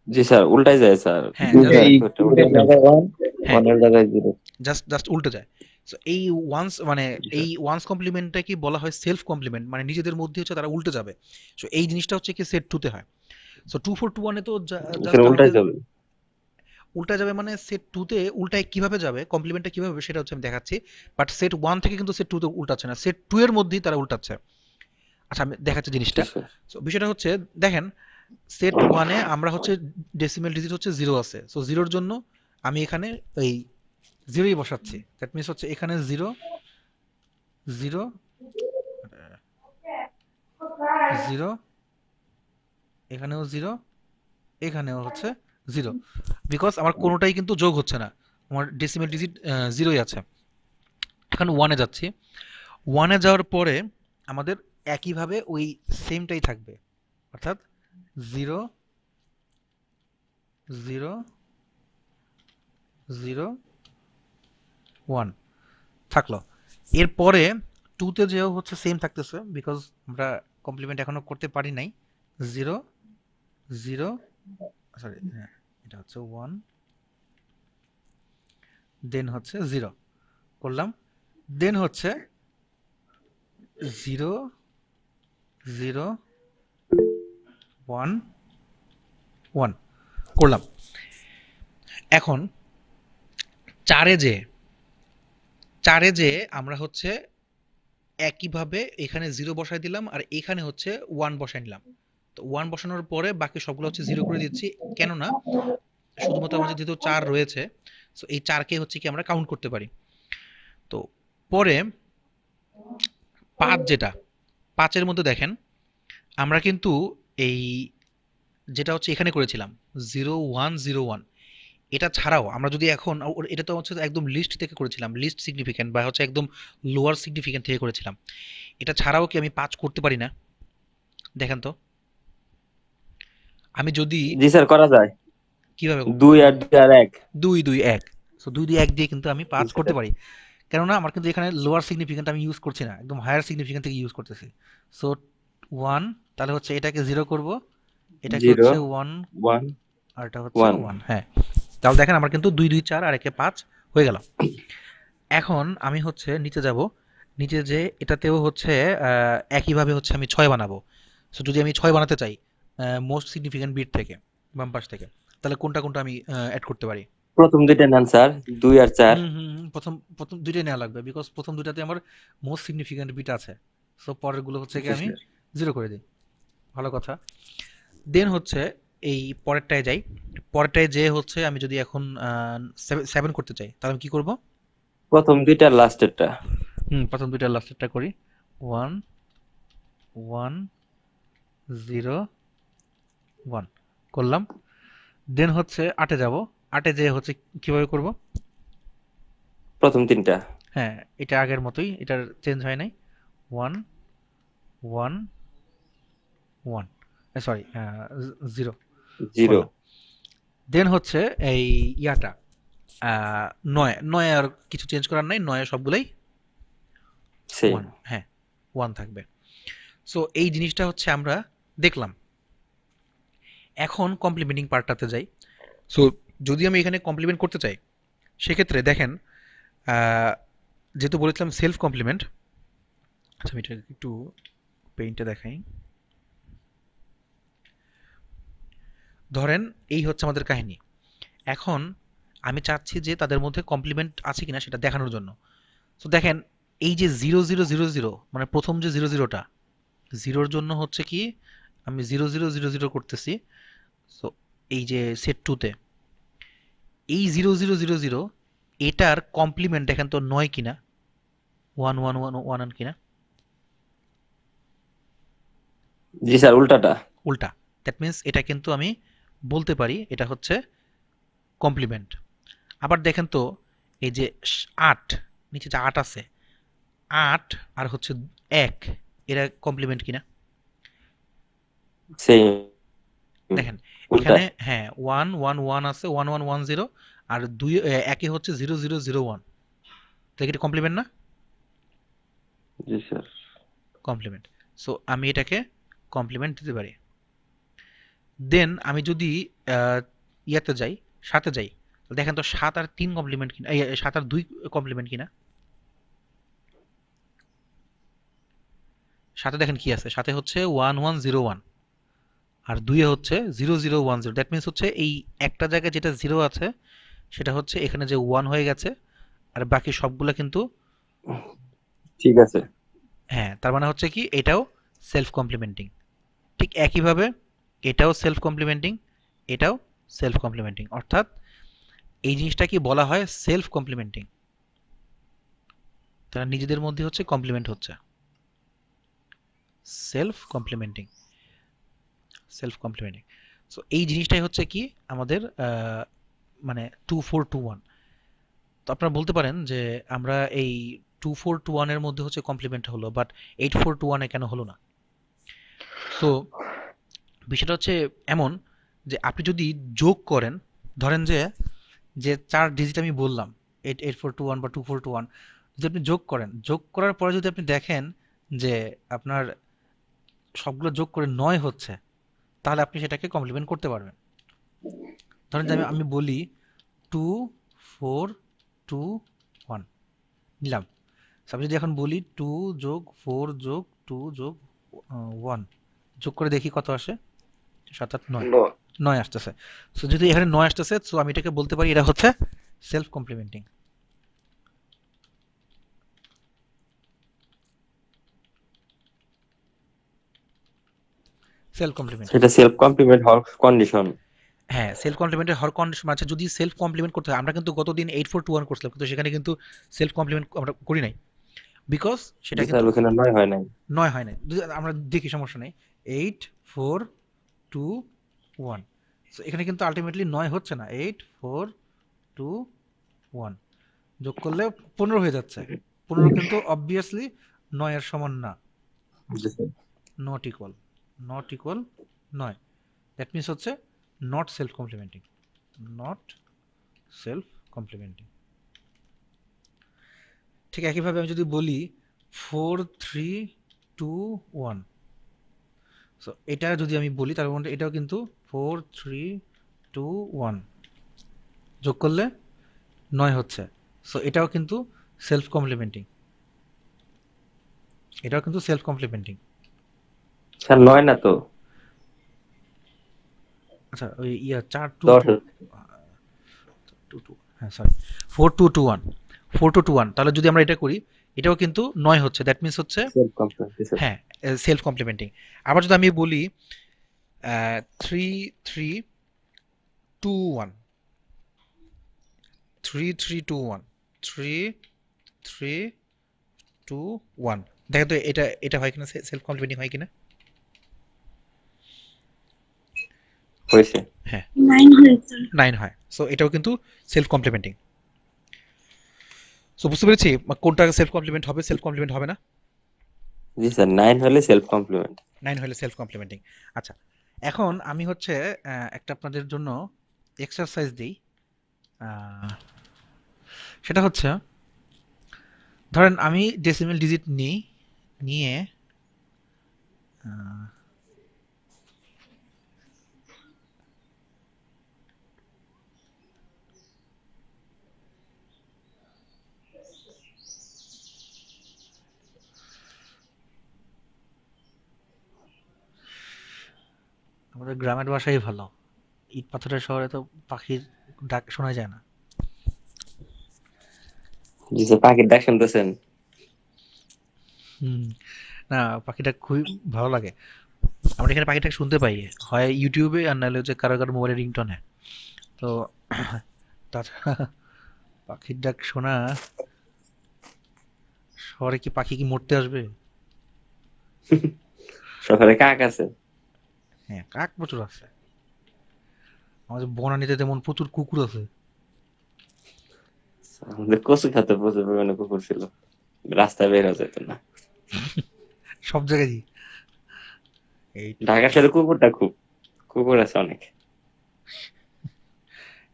জি স্যার, উল্টাই যায় স্যার। হ্যাঁ, দুইটা জাস্ট এই একটা উল্টার জায়গায় 1, হ্যাঁ 1 এর জায়গায় 0। জাস্ট উল্টে যায়। সো এই ওয়ান্স মানে জি এই স্যার। ওয়ান্স কমপ্লিমেন্টটা কি বলা হয় সেলফ কমপ্লিমেন্ট, মানে নিজেদের মধ্যে হচ্ছে তারা উল্টে যাবে। সো এই জিনিসটা হচ্ছে কি সেট 2তে হয়। সো 2421 এ তো জাস্ট এখানে উল্টাই আমাদের যাবে। উল্টা যাবে, মানে সেট 2তে উল্টায় কিভাবে যাবে, কমপ্লিমেন্টটা কিভাবে হবে সেটা হচ্ছে আমি দেখাচ্ছি। বাট সেট 1 থেকে কিন্তু সেট 2তে উল্টাচ্ছে না, সেট 2 এর মধ্যেই তারা উল্টাচ্ছে। আচ্ছা, আমি দেখাচ্ছি জি জিনিসটা। স্যার। সো বিষয়টা হচ্ছে দেখেন, সেট 1 এ আমরা হচ্ছে ডেসিমেল ডিজিট হচ্ছে 0 আছে। সো 0 এর জন্য আমি এখানে এই 0ই বসাচ্ছি। দ্যাট মিনস হচ্ছে এখানে 0 0 0, এখানেও 0, এখানেও হচ্ছে 0, বিকজ আমার কোনোটাই কিন্তু যোগ হচ্ছে না, আমার ডেসিমেল ডিজিট 0ই আছে। এখন 1 এ যাচ্ছি, 1 এ যাওয়ার পরে আমাদের একইভাবে ওই সেমটাই থাকবে, অর্থাৎ 0 0 0 1। থাকলো। এরপরে টুতে যেও হচ্ছে সেম থাকতেছে, বিকজ আমরা কমপ্লিমেন্ট এখনো করতে পারি নাই। 0 0 সরি, হ্যাঁ এটা হচ্ছে 1, দেন হচ্ছে 0 করলাম, দেন হচ্ছে 0 0 1 1 করলাম। এখন চারে যে আমরা হচ্ছে একইভাবে এখানে 0 বসাই দিলাম, আর এখানে হচ্ছে 1 বসাই নিলাম। তো 1 বসানোর পরে বাকি সবগুলো হচ্ছে 0 করে দিচ্ছি, কেননা শুধুমাত্র আমাদের যেহেতু 4 রয়েছে, সো এই 4কে হচ্ছে কি আমরা কাউন্ট করতে পারি। তো পরে 5 যেটা, 5-এর মধ্যে দেখেন আমরা কিন্তু এই যেটা হচ্ছে এখানে করেছিলাম 0 1 0 1, এটা ছাড়াও আমরা যদি এখন এটা তো হচ্ছে একদম লিস্ট থেকে করেছিলাম, লিস্ট সিগনিফিক্যান্ট বা হচ্ছে একদম লোয়ার সিগনিফিক্যান্ট থেকে করেছিলাম। এটা ছাড়াও কি আমি 5 করতে পারি না? দেখেন তো, আমি যদি জি স্যার করা যায়। কিভাবে 2 আর 2 আর 1। 2 2 1, সো 2 2 1 দিয়ে কিন্তু আমি 5 করতে পারি, কেননা আমার কিন্তু এখানে লোয়ার সিগনিফিক্যান্ট আমি ইউজ করছি না, একদম হায়ার সিগনিফিক্যান্ট থেকে ইউজ করতেছি। সো 1, তাহলে হচ্ছে এটাকে 0 করব, এটাকে 0 হচ্ছে 1, 1 আর এটা হচ্ছে 1। 1। হ্যাঁ, তাহলে দেখেন আমার কিন্তু 2 2 4 আর একে 5 হয়ে গেল। এখন আমি হচ্ছে নিচে যাব, নিচে যে এটাতেও হচ্ছে একইভাবে হচ্ছে আমি 6 বানাবো। সো যদি আমি 6 বানাতে চাই মোস্ট সিগনিফিক্যান্ট বিট থেকে, বাম পাশ থেকে, তাহলে কোনটা কোনটা আমি অ্যাড করতে পারি? প্রথম দুইটা নেন স্যার, 2 আর 4। প্রথম দুইটাই নেওয়া লাগবে, বিকজ প্রথম দুইটাতে আমার মোস্ট সিগনিফিক্যান্ট বিট আছে। সো পরেরগুলো হচ্ছে কি জি আমি স্যার। 0 করে দিই। ভালো কথা। দেন হচ্ছে এই পরেরটায় যাই, পরেরটায় যে হচ্ছে আমি যদি এখন 7 করতে চাই, তাহলে আমি কি করব? প্রথম দুইটা লাস্টেরটা। প্রথম দুইটা লাস্টেরটা করি। 1 1 0 1 করলাম। দেন হচ্ছে 8-এ যাব, 8-এ যে হচ্ছে কিভাবে করব? প্রথম তিনটা। হ্যাঁ, এটা আগের মতোই, এটার চেঞ্জ হয় নাই। 1 1 1, সরি 0 0। করলাম। দেন হচ্ছে এই ইয়াটা 9, 9 আর কিছু চেঞ্জ করার নাই, 9 সবগুলোই সেম। 1, হ্যাঁ 1 থাকবে। সো এই জিনিসটা হচ্ছে আমরা দেখলাম। এখন কমপ্লিমেন্টিং পার্টটাতে যাই। সো যদি আমি এখানে কমপ্লিমেন্ট করতে চাই, সেক্ষেত্রে দেখেন যেহেতু বলেছিলাম সেলফ কমপ্লিমেন্ট, আচ্ছা আমি এটা একটু পেইন্টে দেখাই। ধরেন এই হচ্ছে আমাদের কাহিনী। এখন আমি চাচ্ছি যে তাদের মধ্যে কমপ্লিমেন্ট আছে কিনা সেটা দেখানোর জন্য। সো দেখেন এই যে 0 0 0 0, মানে প্রথম যে 0 0টা, 0-র জন্য হচ্ছে কি আমি 0 0 0 0 করতেছি। সো এই যে সেট 2-তে এই 0 0 0 0, এটার কমপ্লিমেন্ট দেখেন তো 9 কিনা, 1 1 1 1 কিনা? জি স্যার, উল্টাটা। উল্টা। দ্যাট মিন্স এটা কিন্তু আমি বলতে পারি এটা হচ্ছে কমপ্লিমেন্ট। আবার দেখেন তো এই যে 8, নিচে যে 8 আছে, 8 আর হচ্ছে 1, এরা কমপ্লিমেন্ট কিনা? সেম। দেখেন উল্টা। এখানে হ্যাঁ 1 1 1 আছে, 1 1 1 0, আর 2 একে হচ্ছে 0 0 0 1, তাহলে এটা কমপ্লিমেন্ট না? জি স্যার। কমপ্লিমেন্ট। সো আমি এটাকে কমপ্লিমেন্ট দিতে পারি। দেন আমি যদি ইয়াতে যাই, 7-এ যাই, তাহলে দেখেন তো 7 আর 3 কমপ্লিমেন্ট কিনা, 7 আর 2 কমপ্লিমেন্ট কিনা? 7-এ দেখেন কি আছে, 7-এ হচ্ছে 1 1 0 1, আর 2-এ হচ্ছে 0 0 1 0। দ্যাট মিন্স হচ্ছে এই একটা জায়গায় যেটা 0 আছে সেটা হচ্ছে এখানে যে 1 হয়ে গেছে, আর বাকি সবগুলা কিন্তু ঠিক আছে। হ্যাঁ, তার মানে হচ্ছে কি এটাও সেলফ কমপ্লিমেন্টিং। ঠিক একইভাবে এটাও সেলফ কমপ্লিমেন্টিং, এটাও সেলফ কমপ্লিমেন্টিং, অর্থাৎ এই জিনিসটা কি বলা হয় সেলফ কমপ্লিমেন্টিং। তারা নিজেদের মধ্যে হচ্ছে কমপ্লিমেন্ট হচ্ছে, self complementing, self complementing. So এই জিনিসটাই হচ্ছে কি আমাদের মানে 2 4 2 1। তো আপনারা বলতে পারেন যে আমরা এই 2 4 2 1 এর মধ্যে হচ্ছে কমপ্লিমেন্ট হলো, বাট 8 4 2 1 এ কেন হলো না? সো বিষয়টা হচ্ছে এমন যে আপনি যদি যোগ করেন, ধরেন যে 4 ডিজিট আমি বললাম 8 8 4 2 1 বা 2 4 2 1, যদি আপনি যোগ করেন, যোগ করার পরে যদি আপনি দেখেন যে আপনার সবগুলো যোগ করে 9 হচ্ছে, তাহলে আপনি সেটাকে কমপ্লিমেন্ট করতে পারবেন। ধরেন যে আমি বলি 2 4 2 1 নিলাম। So, আমি যদি এখন বলি 2 যোগ 4 যোগ 2 যোগ 1 যোগ করে দেখি কত আসে, 7 8 9 9 আসতেছে। সো যদি এখানে 9 আসতেছে, সো আমি এটাকে বলতে পারি এটা হচ্ছে সেলফ কমপ্লিমেন্টিং। সেলফ কমপ্লিমেন্ট, সেটা সেলফ কমপ্লিমেন্ট হওয়ার কন্ডিশন। হ্যাঁ সেলফ কমপ্লিমেন্টের হর কন্ডিশন আছে। যদি সেলফ কমপ্লিমেন্ট করতে হয়, আমরা কিন্তু গতদিন 8421 করছিলাম, কিন্তু সেখানে কিন্তু সেলফ কমপ্লিমেন্ট আমরা করি নাই, বিকজ সেটা জি স্যার, কিন্তু ওখানে 9 হয় নাই। 9 হয় নাই। আমরা দেখি, সমস্যা নেই। 8 4 2 1, সো এখানে কিন্তু আলটিমেটলি 9 হচ্ছে না, 8 4 2 1 যোগ করলে 15 হয়ে যাচ্ছে। 15 কিন্তু অবভিয়াসলি 9 এর সমান না, জি sir. Not equal, not equal 9। That means হচ্ছে not self complementing, not self complementing. ঠিক একইভাবে আমি যদি বলি 4 3 2 1, সো এটা যদি আমি বলি তার মানে এটাও কিন্তু 4 3 2 1 যোগ করলে 9 হচ্ছে। সো এটাও কিন্তু সেলফ কমপ্লিমেন্টিং, এটাও কিন্তু সেলফ কমপ্লিমেন্টিং। স্যার 9 না তো, আচ্ছা ওই 4 2 10। 2 2, হ্যাঁ সরি, 4 2 2 1, 4 2 2 1, তাহলে যদি আমরা এটা করি এটাও কিন্তু 9 হচ্ছে। দ্যাট মিনস হচ্ছে সেলফ কমপ্লিমেন্ট স্যার। হ্যাঁ সেলফ কমপ্লিমেন্টিং। আবার যদি আমি বলি 3 3 2 1, 3 3 2 1, 3 3 2 1, দেখো তো এটা এটা হয় কিনা, সেলফ কমপ্লিমেন্টিং হয় কিনা। হয়েছে। হ্যাঁ 9 হয়েছে। 9 হয়। সো এটাও কিন্তু সেলফ কমপ্লিমেন্টিং। সো বুঝতে পেরেছি কোনটা সেলফ কমপ্লিমেন্ট হবে, সেলফ কমপ্লিমেন্ট হবে না। জি স্যার, 9 হলে সেলফ কমপ্লিমেন্ট। 9 হলে সেলফ কমপ্লিমেন্টিং। আচ্ছা, এখন আমি হচ্ছে একটা আপনাদের জন্য এক্সারসাইজ দিই। সেটা হচ্ছে ধরেন আমি ডেসিমেল ডিজিট নিই, নিয়ে আহ, আমাদের গ্রামের বাসাই ভালো, ইট পাথরের শহরে তো পাখির ডাক শোনা যায় না। জি স্যার, পাখির ডাক শুনতেছেন? হুম, না পাখিটা খুবই ভালো লাগে। আমরা এখানে পাখিটা শুনতে পাই হয় ইউটিউবে, আর নাহলে হচ্ছে কারো কারো মোবাইলের রিংটনে। তো তাছাড়া পাখির ডাক শোনা, শহরে কি পাখি কি মরতে আসবে? শহরে কাক আছে। হ্যাঁ কাক প্রচুর আছে, আমাদের বনানীতে তেমন প্রচুর কুকুর আছে। আমাদের কচু খাতে প্রচুর পরিমাণে কুকুর ছিল, রাস্তায় বের হওয়া যেত না। সব জায়গায় এই, ঢাকার সাথে কুকুরটা খুব, কুকুর আছে অনেক।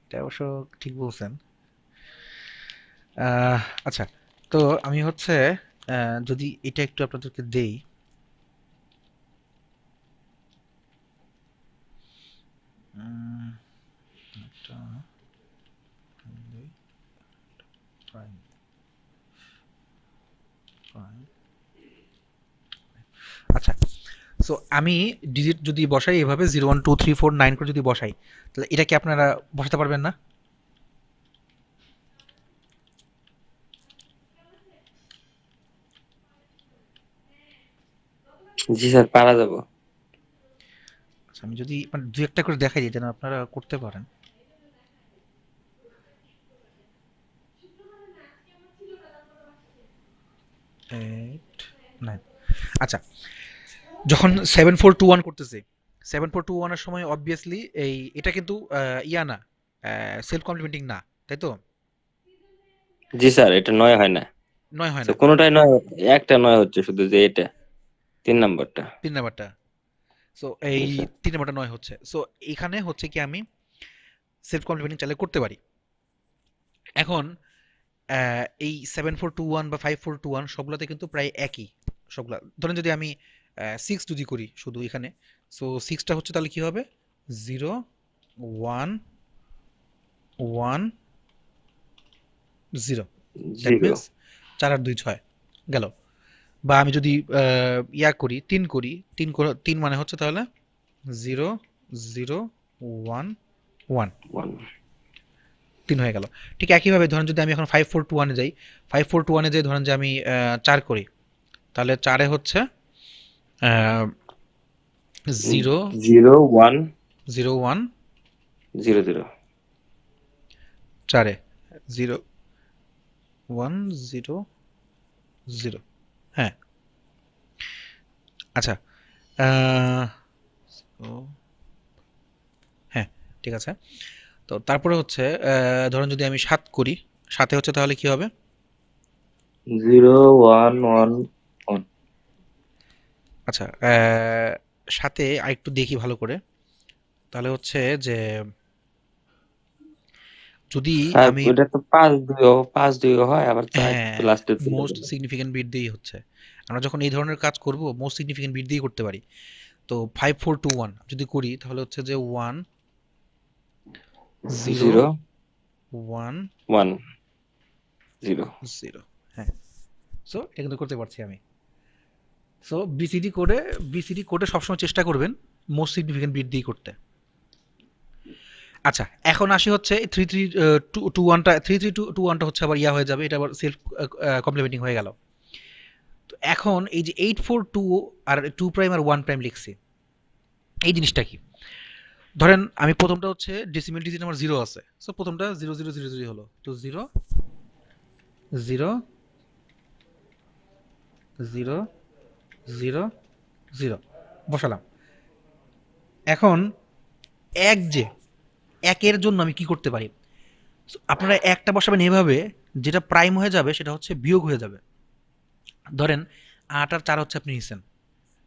এটা অবশ্য ঠিক বলছেন। আচ্ছা, তো আমি হচ্ছে যদি এটা একটু আপনাদেরকে দেই, উম, এটা দেই, prime, prime। আচ্ছা, সো আমি ডিজিট যদি বসাই এভাবে 0 1 2 3 4 9 করে যদি বসাই, তাহলে এটা কি আপনারা বসাতে পারবেন না? জি স্যার, পারা যাবো। আচ্ছা, আমি যদি মানে দু একটা করে দেখাই যেন আপনারা করতে পারেন। এইট নাইন, আচ্ছা যখন 7421 করতেছি, 7421 এর সময় অবভিয়াসলি এটা কিন্তু ইয়া না, সেলফ কমপ্লিমেন্টিং না, তাই তো? জি স্যার, এটা 9 হয় না। 9 হয় তো না, কোনোটাই 9, একটা 9 হচ্ছে শুধু, যে এটা 3 নাম্বারটা। 3 নাম্বারটা। সো এই জি স্যার। 3 নাম্বারটা 9 হচ্ছে। সো এখানে হচ্ছে কি আমি সেলফ কমপ্লিমেন্টিং চাইলে করতে পারি। এখন এই 7421 বা 5421 সবগুলোতে কিন্তু প্রায় একই সবগুলা। ধরেন যদি আমি 6 যদি করি শুধু এখানে, সো 6টা হচ্ছে তাহলে কি হবে 0 1 1 0, দ্যাট 0 মিন্স 4 আর 2 6 গেল। বা আমি যদি ইয়া করি 3 করি, 3 মানে হচ্ছে তাহলে 0 0 1 1, 1 3 হয়ে গেল। ঠিক একইভাবে ধরেন যদি আমি এখন 5421 এ যাই, 5421 এ যাই ধরেন যে আমি 4 করি, তাহলে 4 এ হচ্ছে 0 0 1 0 1 0 0 4 এ 0 1 0 0, হ্যাঁ আচ্ছা। আহ, তো হ্যাঁ ঠিক আছে। তো তারপরে হচ্ছে ধরেন যদি আমি 7 করি, 7 হচ্ছে তাহলে কি হবে 0 1 1 1 আচ্ছা 7 আরেকটু দেখি ভালো করে, তাহলে হচ্ছে যে যদি স্যার আমি ওটা তো 5 2 হয়, আবার 4 হ্যাঁ তো লাস্টে চলে মোস্ট গেল। সিগনিফিকেন্ট বিট দিয়েই হচ্ছে। আমরা যখন এই ধরনের কাজ করব মোস্ট সিগনিফিকেন্ট বিট দিয়েই করতে পারি। তো 5421 যদি করি তাহলে হচ্ছে যে 1 0 0 1 1 0 0, হ্যাঁ। সো এটা কিন্তু করতে পারছি আমি। সো বিসিডি কোডে সবসময় চেষ্টা করবেন মোস্ট সিগনিফিকেন্ট বিট দিয়ে করতে। আচ্ছা এখন আসি হচ্ছে 3321টা 3321টা হচ্ছে আবার ইয়া হয়ে যাবে, এটা আবার সেলফ কমপ্লিমেন্টিং হয়ে গেল। তো এখন এই যে 842 আর 2 প্রাইম আর 1 প্রাইম লিখছি, এই জিনিসটা কি? ধরেন আমি প্রথমটা হচ্ছে ডেসিমেল ডিজিট আমার 0 আছে, সো প্রথমটা 0000 হলো, তো 0 0 0 0 0 বসালাম। এখন এক যে একের জন্য আমি কি করতে পারি? So, আপনারা একটা বসাবেন এভাবে, যেটা প্রাইম হয়ে যাবে সেটা হচ্ছে বিয়োগ হয়ে যাবে। ধরেন 8 আর 4 হচ্ছে আপনি নিয়েছেন,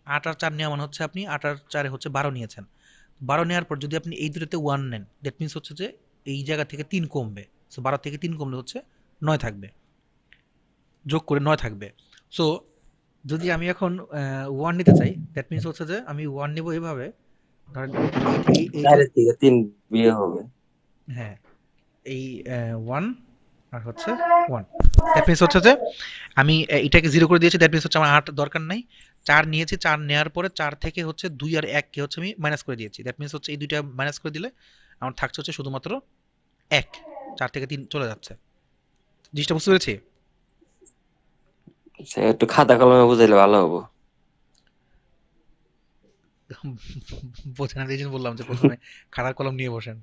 8 আর 4 নেওয়া মানে হচ্ছে আপনি 8 আর 4 হচ্ছে 12 নিয়েছেন। 12 নেওয়ার পর যদি আপনি এই দুটোতে 1 নেন, দ্যাট মিন্স হচ্ছে যে এই জায়গা থেকে 3 কমবে, সো 12 থেকে 3 কমলে হচ্ছে 9 থাকবে, যোগ করে 9 থাকবে। সো যদি আমি এখন 1 নিতে চাই, দ্যাট মিন্স হচ্ছে যে আমি 1 নেব এভাবে, ধরেন এইটা 4 থেকে 3 বিয়ে হবে। হ্যাঁ এই 1 আর হচ্ছে 1, দ্যাট মিন্স হচ্ছে যে আমি এটাকে 0 করে দিয়েছি, দ্যাট মিন্স হচ্ছে আমার 8 দরকার নাই। 4 নিয়েছি, 4 নেওয়ার পরে 4 থেকে হচ্ছে 2 আর 1 কে হচ্ছে আমি মাইনাস করে দিয়েছি, দ্যাট মিন্স হচ্ছে এই দুইটা মাইনাস করে দিলে আমার থাকছে হচ্ছে শুধুমাত্র 1, 4 থেকে 3 চলে যাচ্ছে। জিনিসটা বুঝতে পেরেছি? সে একটু খাতা কলমে বুঝাইলে ভালো হবো। বোঝেন না, এই জন্য বললাম যে প্রথমে খাতার কলম নিয়ে বসেন।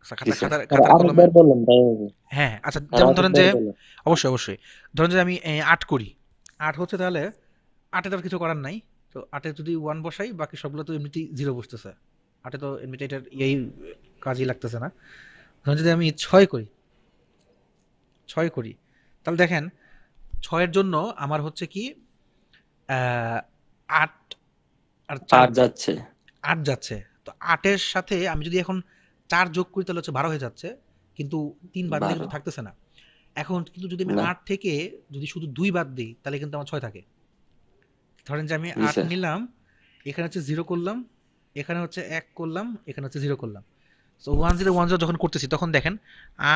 আচ্ছা, জি স্যার। খাতার কলমে আরেকবার বললাম তাই হবে। হ্যাঁ আচ্ছা স্যার যেমন ধরেন আরেকবার যে বললাম। অবশ্যই অবশ্যই ধরেন যে আমি 8 করি, 8 হচ্ছে তাহলে 8 এ তো আর কিছু করার নাই, তো 8 এ যদি 1 বসাই বাকি সবগুলো তো এমনিতেই 0 বসতেছে, 8 এ তো এমনিতেই এটার এই কাজই লাগতেছে না। ধরেন যদি আমি 6 করি, 6 করি তাহলে দেখেন 6 এর জন্য আমার হচ্ছে কি 8 আর 4 8 যাচ্ছে। 8 যাচ্ছে। তো 8 এর সাথে আমি যদি এখন 4 যোগ করি তাহলে হচ্ছে 12 হয়ে যাচ্ছে, কিন্তু 3 বাদ দিলে 12 কিন্তু থাকতেছে না। এখন কিন্তু যদি আমি না। 8 থেকে যদি শুধু 2 বাদ দিই তাহলে কিন্তু আমার 6 থাকে। ধরেন যে আমি জি 8 স্যার। নিলাম, এখানে হচ্ছে 0 করলাম, এখানে হচ্ছে 1 করলাম, এখানে হচ্ছে 0 করলাম। সো 1 0 1 0 যখন করতেছি তখন দেখেন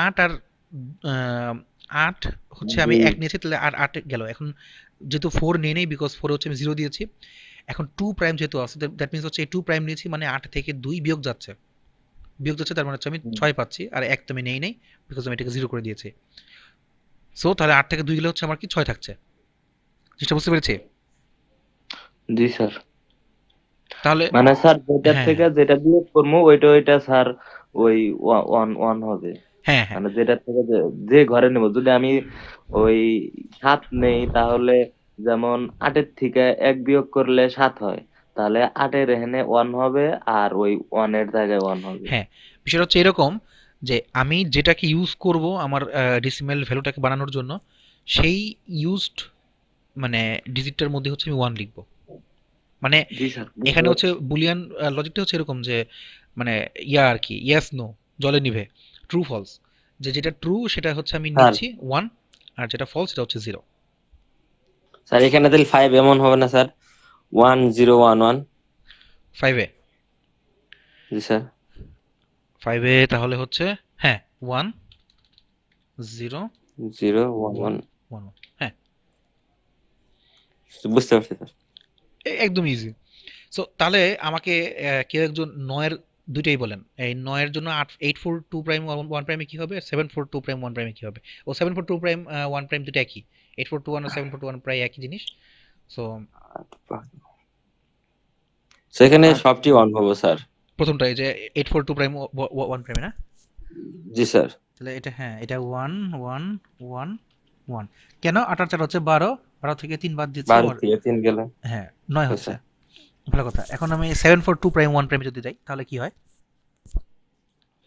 8 আর 8 হচ্ছে আমি 1 নিয়েছি তাহলে আর 8 গেল। এখন যেহেতু 4 নিয়ে নেই বিকজ 4 হচ্ছে আমি 0 দিয়েছি। এখন 2 প্রাইম যেহেতু আছে দ্যাট মিন্স হচ্ছে এই 2 প্রাইম নিয়েছি মানে 8 থেকে 2 বিয়োগ যাচ্ছে। বিয়োগ যাচ্ছে তার মানে হচ্ছে আমি 6 পাচ্ছি, আর 1 তো আমি নেই নাই বিকজ আমি এটাকে 0 করে দিয়েছি। সো তাহলে 8 থেকে 2 গেলে হচ্ছে আমার কি 6 থাকছে। জিনিসটা বুঝতে পেরেছি? জি স্যার। তাহলে মানে স্যার যেটার হ্যাঁ থেকে যেটা বিয়োগ করবো ওইটা স্যার ওই 1 হবে। হ্যাঁ হ্যাঁ মানে যেটার থেকে যে ঘরে নেব, যদি আমি ওই 7 নেই তাহলে যেমন 8 থেকে 1 বিয়োগ করলে 7 হয়, তাহলে 8 এখানে 1 হবে আর ওই 1 জায়গায় 1 হবে। হ্যাঁ বিষয়টা হচ্ছে এরকম যে আমি যেটাকে ইউজ করব আমার ডেসিমেল ভ্যালুটাকে বানানোর জন্য, সেই ইউজড মানে ডিজিটটার মধ্যে হচ্ছে আমি 1 লিখবো। মানে জি স্যার, বুঝতে এখানে হচ্ছে পারছি। বুলিয়ান লজিকটা হচ্ছে এরকম যে মানে ইয়া আর কি ইয়েস নো জলে নিভে, ট্রু ফলস। যেটা ট্রু সেটা হচ্ছে আমি স্যার নিচ্ছি 1, আর যেটা ফলস সেটা হচ্ছে 0। স্যার এখানে তাহলে 5 এমন হবে না স্যার? 1011। 5 এ জি স্যার। 5 এ তাহলে হচ্ছে হ্যাঁ 1 0 0 1 1 1। 1 হ্যাঁ, বুঝতে পারছি স্যার। একদম ইজি। সো তাহলে আমাকে কেউ একজন 9-এর দুইটাই বলেন। এই 9-এর জন্য 842 প্রাইম 1 প্রাইমে কি হবে, 742 প্রাইম 1 প্রাইমে কি হবে? ও 742 প্রাইম 1 প্রাইম দুটো একই, 841 আর 741 প্রায় একই জিনিস। সো সেখানে সবটি 1 হবে স্যার। প্রথমটা এই যে 842 প্রাইম 1 প্রাইমে না, জি স্যার। তাহলে এটা হ্যাঁ এটা 1 1 1 1। কেন 8 আর 4 হচ্ছে 12, 12 থেকে 3 বাদ দিচ্ছি 12 থেকে 3 গেলে হ্যাঁ 9 জি হচ্ছে। স্যার। ভালো কথা। এখন আমি 742 প্রাইম 1 প্রাইমে যদি যাই তাহলে কি হয়?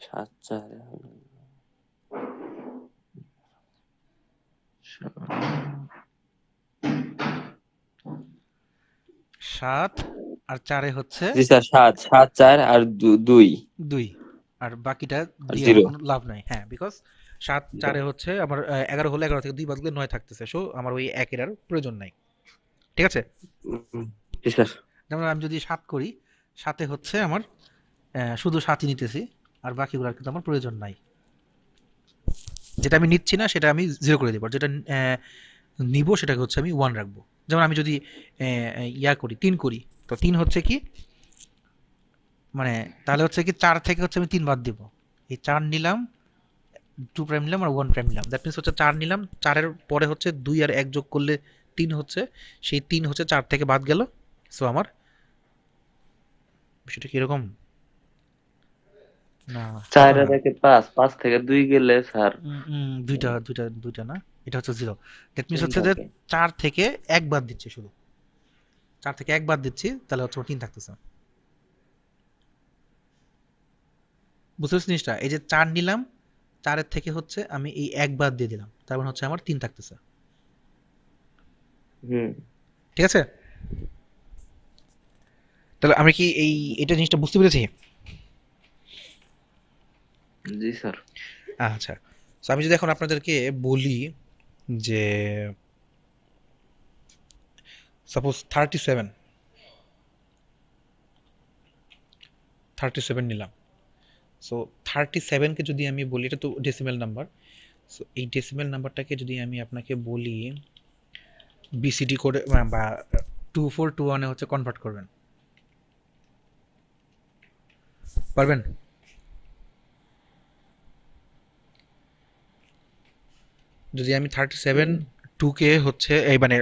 7 4 7 আর 4-এ হচ্ছে জি স্যার 7 7 4 আর 2 2, আর বাকিটা আর দিয়ে 0। আমার কোনো লাভ নাই। হ্যাঁ, বিকজ 7 4-এ হচ্ছে আমার 11 হলে 11 থেকে 2 বাদ দিলে 9 থাকতেছে। সো আমার ওই 1 এর আর প্রয়োজন নাই। ঠিক আছে? জি স্যার। যেমন আমি যদি 7 করি, 7-এ হচ্ছে আমার শুধু 7ই নিতেছি, আর বাকিগুলোর কিন্তু আমার প্রয়োজন নাই। যেটা আমি নিচ্ছি না সেটা আমি 0 করে দেব। আর যেটা নিব সেটাকে হচ্ছে আমি 1 রাখবো। যেমন আমি যদি ইয়া করি 3 করি, তো 3 হচ্ছে কি মানে তাহলে হচ্ছে কি 4 থেকে হচ্ছে আমি 3 বাদ দিব। এই 4 নিলাম, 2 প্রাইম নিলাম আর 1 প্রাইম নিলাম। দ্যাট মিনস হচ্ছে 4 নিলাম, 4 এর পরে হচ্ছে 2 আর 1 যোগ করলে 3 হচ্ছে, সেই 3 হচ্ছে 4 থেকে বাদ গেল। সো আমার বিষয়টা কি এরকম না? 4 এরকম আর না। 1 5, 5 থেকে 2 গেলে স্যার দুইটা না, এটা হচ্ছে 0। দ্যাট মিনস 3 হচ্ছে যে থাকে। 4 থেকে 1 বাদ দিচ্ছি শুধু। 4 থেকে 1 বাদ দিচ্ছি, তাহলে হচ্ছে 3 থাকতেছে। বুঝতে পারছিস জিনিসটা? এই যে 4 নিলাম, 4 এর থেকে হচ্ছে আমি এই 1 বাদ দিয়ে দিলাম। তার মানে হচ্ছে আমার 3 থাকতেছে। হুম, ঠিক আছে? তাহলে আমি কি এটা জিনিসটা বুঝতে পেরেছি? জি স্যার। আচ্ছা। সো আমি যদি এখন আপনাদেরকে বলি যে সাপোজ 37 নিলাম। সো 37 কে যদি আমি বলি, এটা তো ডেসিমেল নাম্বার। সো এই ডেসিমেল নাম্বারটাকে যদি আমি আপনাকে বলি বিসিডি করে বা 2421 এ হচ্ছে কনভার্ট করবেন, পারবেন? যদি আমি 37 কে হচ্ছে এই মানে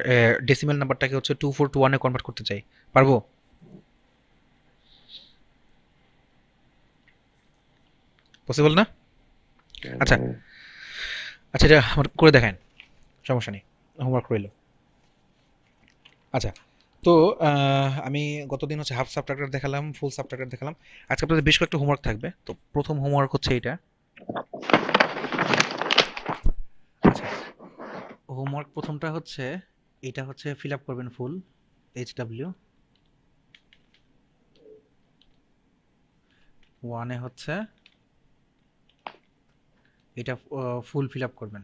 ডেসিমেল নাম্বারটাকে হচ্ছে 2421 এ কনভার্ট করতে চাই, পারবো? পসিবল না? আচ্ছা আচ্ছা, এটা আমার করে দেখান, সমস্যা নেই, হোমওয়ার্ক রইল। আচ্ছা, তো আমি গতদিন হচ্ছে হাফ সাবট্রাক্টর দেখালাম, ফুল সাবট্রাক্টর দেখালাম। আজকে আপনাদের বেশ কয়েকটা হোমওয়ার্ক থাকবে। তো প্রথম হোমওয়ার্ক হচ্ছে এটা। আচ্ছা, হোমওয়ার্ক প্রথমটা হচ্ছে এটা হচ্ছে ফিল আপ করবেন ফুল HW 1 এ হচ্ছে এটা ফুল ফিল আপ করবেন।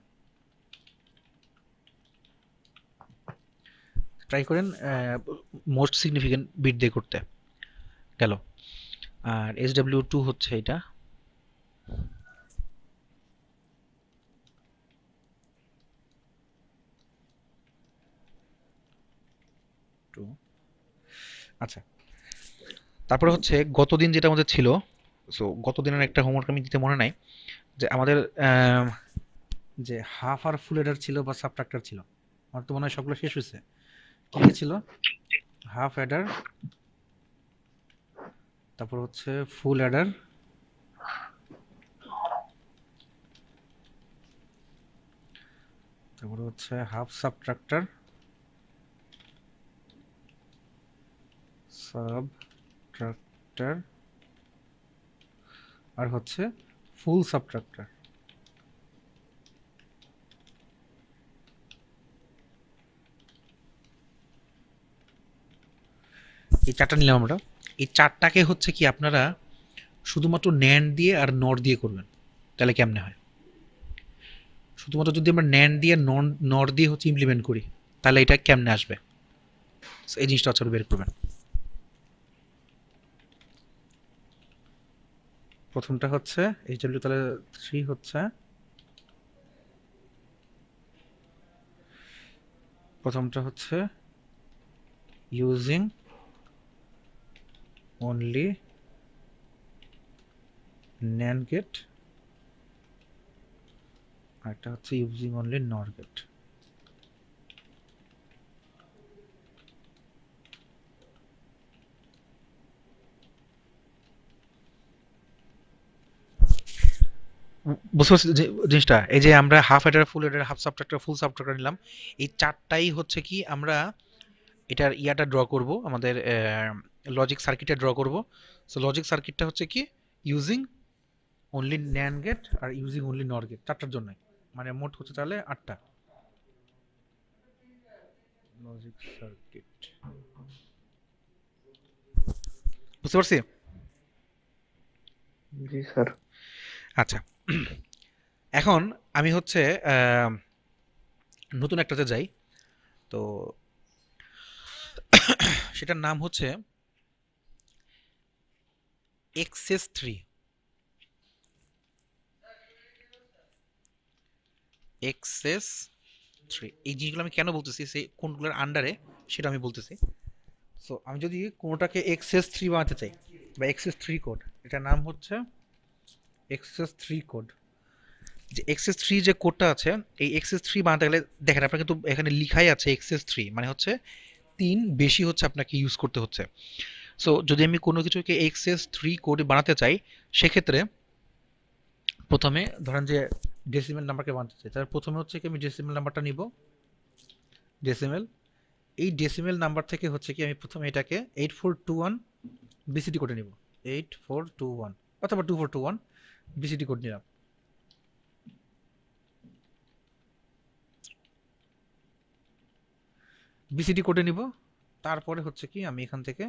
ট্রাই করেন মোস্ট সিগনিফিকেন্ট বিট দিয়ে করতে। গেল। আর SW2 হচ্ছে এটা, আচ্ছা। তারপরে হচ্ছে গতদিন যেটা আমাদের ছিল, সো গতদিনের একটা হোমওয়ার্ক আমি দিতে মনে নাই, যে আমাদের যে হাফ আর ফুল এডার ছিল বা সাবট্রাক্টর ছিল, আমার তো মনে হয় সবগুলো শেষ হয়েছে। কি কি ছিল? হাফ অ্যাডার, তারপর হচ্ছে ফুল অ্যাডার, তারপর হচ্ছে হাফ সাবট্রাক্টর, সাবট্রাক্টর, আর হচ্ছে ফুল সাবট্রাক্টর। এই চারটা নিলাম আমরা। এই চারটাকে হচ্ছে কি আপনারা শুধুমাত্র ন্যান্ড দিয়ে আর নর দিয়ে করবেন, তাহলে কেমনে হয়? শুধুমাত্র যদি আমরা ন্যান্ড দিয়ে নর দিয়ে হচ্ছে ইমপ্লিমেন্ট করি তাহলে এটা কেমনে আসবে? So, এই জিনিসটা হচ্ছে আপনি বের করবেন। প্রথমটা হচ্ছে HW তাহলে 3 হচ্ছে, প্রথমটা হচ্ছে ইউজিং অনলি NAND গেট, আর একটা হচ্ছে ইউজিং অনলি NOR গেট। বুঝতে পারছি যে জিনিসটা, এই যে আমরা half adder, full adder, half subtractor, full subtractor নিলাম, এই চারটাই হচ্ছে কি আমরা এটার ইয়াটা ড্র করব, আমাদের লজিক সার্কিটটা ড্র করব। সো লজিক সার্কিটটা হচ্ছে কি ইউজিং অনলি NAND গেট আর ইউজিং অনলি NOR গেট, চারটার জন্য, মানে মোট হচ্ছে তাহলে 8টা লজিক সার্কিট। বুঝতে পারছি? জি স্যার। আচ্ছা, এখন আমি হচ্ছে নতুন একটাতে যাই। তো সেটার নাম হচ্ছে এক্সএস 3। এক্সএস 3 এই জিনিসগুলো আমি কেন বলতেছি, সেই কোনগুলোর আন্ডারে সেটা আমি বলতেছি। সো আমি যদি কোনোটাকে এক্সএস 3 বানাতে চাই বা এক্সএস 3 কোড, এটার নাম হচ্ছে এক্সএস 3 কোড। যে এক্সএস 3 যে কোডটা আছে, এই এক্সএস 3 বানাতে গেলে দেখেন আপনার কিন্তু এখানে লিখাই আছে এক্সএস 3, মানে হচ্ছে 3 বেশি হচ্ছে আপনাকে ইউজ করতে হচ্ছে। সো যদি আমি কোনো কিছুকে এক্সএস 3 কোড বানাতে চাই, সেক্ষেত্রে প্রথমে ধরেন যে ডেসিমেল নাম্বারকে বানাতে চাই, তার প্রথমে হচ্ছে কি আমি ডেসিমেল নাম্বারটা নিব, ডেসিমেল, এই ডেসিমেল নাম্বার থেকে হচ্ছে কি আমি প্রথমে এটাকে 8421 বিসিডি কোডে নিব, 8421 অথবা 2421 বিসিডি কোড নিলাম। বিসিডি কোডে নিব, তারপরে হচ্ছে কি আমি এখান থেকে,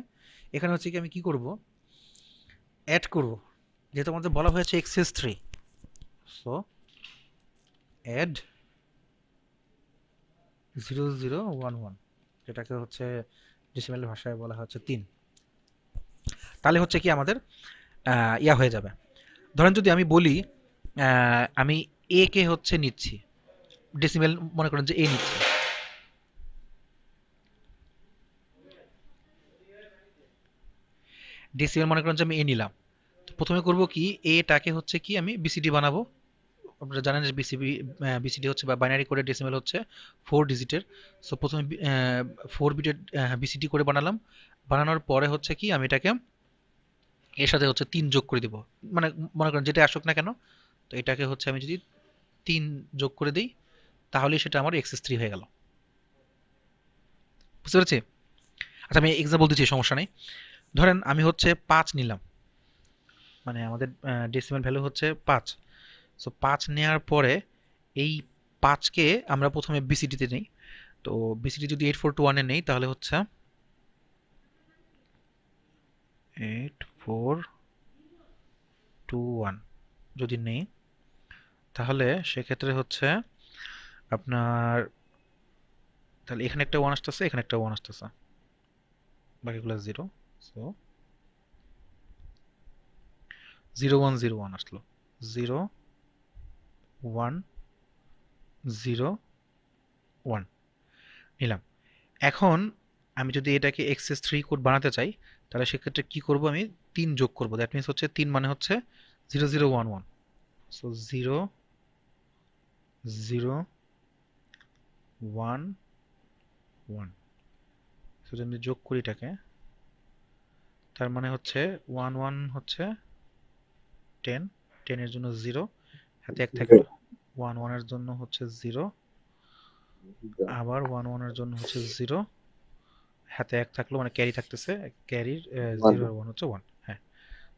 এখানে হচ্ছে কি আমি কি করব, অ্যাড করব, যেহেতু আমাদের বলা হয়েছে এক্সএস 3, সো অ্যাড 0011, যেটাকে হচ্ছে ডেসিমেল ভাষায় বলা হচ্ছে 3। তাহলে হচ্ছে কি আমাদের ইয়া হয়ে যাবে। ধরেন যদি আমি বলি আমি এ কে হচ্ছে নিচ্ছি, ডেসিমেল মনে করেন যে এ নিচ্ছি, ডেসিমেল মনে করেন যে আমি এ নিলাম। তো প্রথমে করব কি, এটাকে হচ্ছে কি আমি বিসিডি বানাবো। আপনারা জানেন যে বিসিডি হচ্ছে বা বাইনারি কোডের ডেসিমেল হচ্ছে 4 ডিজিটের। সো প্রথমে 4 বিটের বিসিডি করে বানালাম, বানানোর পরে হচ্ছে কি আমি এটাকে এর সাথে হচ্ছে 3 যোগ করে দিব, মানে মনে করেন যেটা আসুক না কেন, তো এটাকে হচ্ছে আমি যদি 3 যোগ করে দিই তাহলে সেটা আমার এক্সএস 3 হয়ে গেল। বুঝতে পেরেছি? আচ্ছা আমি এক্সাম্পল দিচ্ছি, সমস্যা নেই। ধরেন আমি হচ্ছে 5 নিলাম, মানে আমাদের ডেসিমেল ভ্যালু হচ্ছে 5। সো 5 নেওয়ার পরে এই 5কে আমরা প্রথমে বিসিডিতে নেই। তো বিসিডি যদি 8421 এ নেই তাহলে হচ্ছে 8421 যদি নেই, তাহলে সেক্ষেত্রে হচ্ছে আপনার, তাহলে এখানে একটা 1 আসতেছে, এখানে একটা 1 আসতেছে, বাকিগুলো 0। সো 0101 আসলো, 0101 নিলাম। এখন আমি যদি এটাকে এক্সএস 3 কোড বানাতে চাই, তাহলে সেক্ষেত্রে কি করব, আমি 3 যোগ করব। দ্যাট মিনস হচ্ছে 3 মানে হচ্ছে 0011। সো 0011, সো যদি আমি যোগ করি এটাকে, তার মানে হচ্ছে 11 হচ্ছে 10, 10 এর জন্য 0, হাতে 1 থাকলো, 11 এর জন্য হচ্ছে 0, আবার 11 এর জন্য হচ্ছে 0, হাতে 1 থাকলো, মানে ক্যারি থাকতেছে, ক্যারির 0 আর 1 হচ্ছে 1। হ্যাঁ,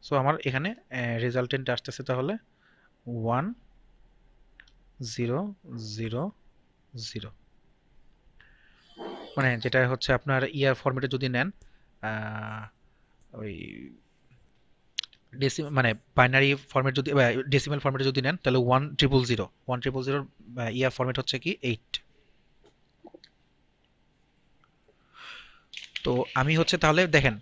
সো আমার এখানে রেজাল্টেন্ট আসতেছে তাহলে 1000, মানে যেটা হচ্ছে আপনার ইয়ার ফরম্যাটে যদি নেন, ওই মানে বাইনারি ফরম্যাট যদি ডেসিমাল ফরম্যাটে যদি নেন তাহলে 1000 ইয়া ফরম্যাট হচ্ছে কি 8। তো আমি হচ্ছে তাহলে দেখেন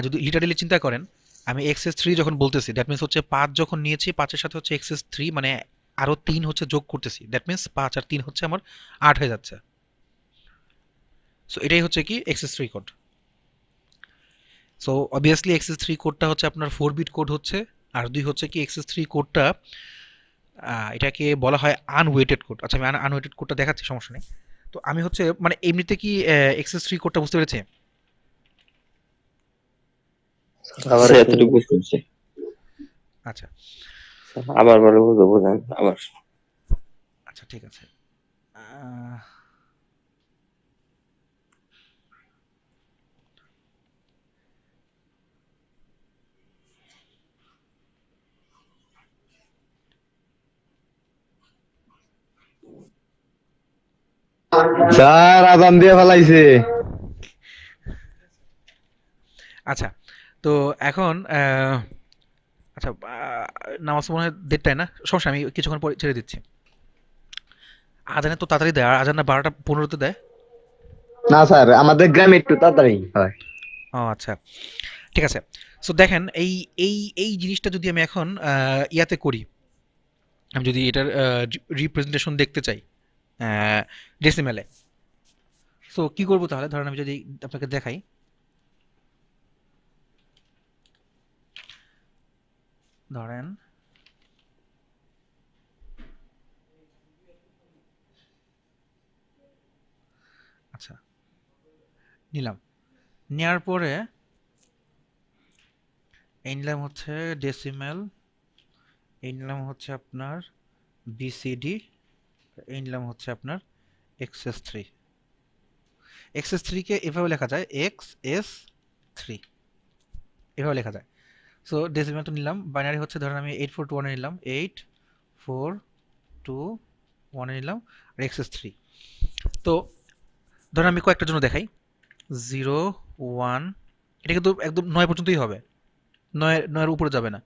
যদি লিটারালি চিন্তা করেন, আমি এক্সএস 3 যখন বলতেছি দ্যাট মিন্স হচ্ছে 5 যখন নিয়েছি 5-এর সাথে হচ্ছে এক্সএস 3 মানে আরো 3 হচ্ছে যোগ করতেছি, দ্যাট মিন্স 5 আর 3 হচ্ছে আমার 8 হয়ে যাচ্ছে। সো এটাই হচ্ছে কি XS 3 code. So obviously XS 3 কোডটা হচ্ছে আপনার 4 বিট কোড হচ্ছে, আর দুই হচ্ছে কি এক্সএস 3 কোডটা এটাকে বলা হয় আনওয়েটেড কোড। আচ্ছা আমি আনওয়েটেড কোডটা দেখাচ্ছি, সমস্যা নেই। তো আমি হচ্ছে মানে এমনিতে কি এক্সএস 3 কোডটা বুঝতে পেরেছি? আবার স্যার একটু এতটুকু বুঝতে পারছি। আচ্ছা আবার বলে বুঝেন আবার। আচ্ছা ঠিক আছে। আহ, স্যার আজান দিয়ে ফেলাইছে। আচ্ছা তো এখন আচ্ছা নামাজ মনে হয় 1:30 না, সমস্যা নেই, আমি কিছুক্ষণ পরে ছেড়ে দিচ্ছি। আজানে তো তাড়াতাড়ি দেয়, আর আজান না 12টা 15-তে দেয়। না স্যার, আমাদের গ্রামে একটু তাড়াতাড়ি হয়। ও আচ্ছা ঠিক আছে। সো দেখেন এই এই এই জিনিসটা যদি আমি এখন ইয়াতে করি, আমি যদি এটার রিপ্রেজেন্টেশন দেখতে চাই ডেসিমেলে, সো কি করবো তাহলে? ধরেন আমি যদি আপনাকে দেখাই, ধরেন আচ্ছা নিলাম, নেওয়ার পরে এই নিলাম হচ্ছে ডেসিমেল, এই নিলাম হচ্ছে আপনার বিসিডি, এই নিলাম হচ্ছে আপনার এক্সএস 3। এক্সএস 3-কে এভাবে লেখা যায় এক্স এস 3, এভাবে লেখা যায়। সো ডেসিমেল তো নিলাম, বাইনারি হচ্ছে ধরেন আমি 8421 এ নিলাম, 8421 এ নিলাম, আর এক্সএস 3। তো ধরেন আমি কয়েকটার জন্য দেখাই, 0 1, এটা কিন্তু একদম 9 পর্যন্তই হবে, 9-এর উপরে যাবে না,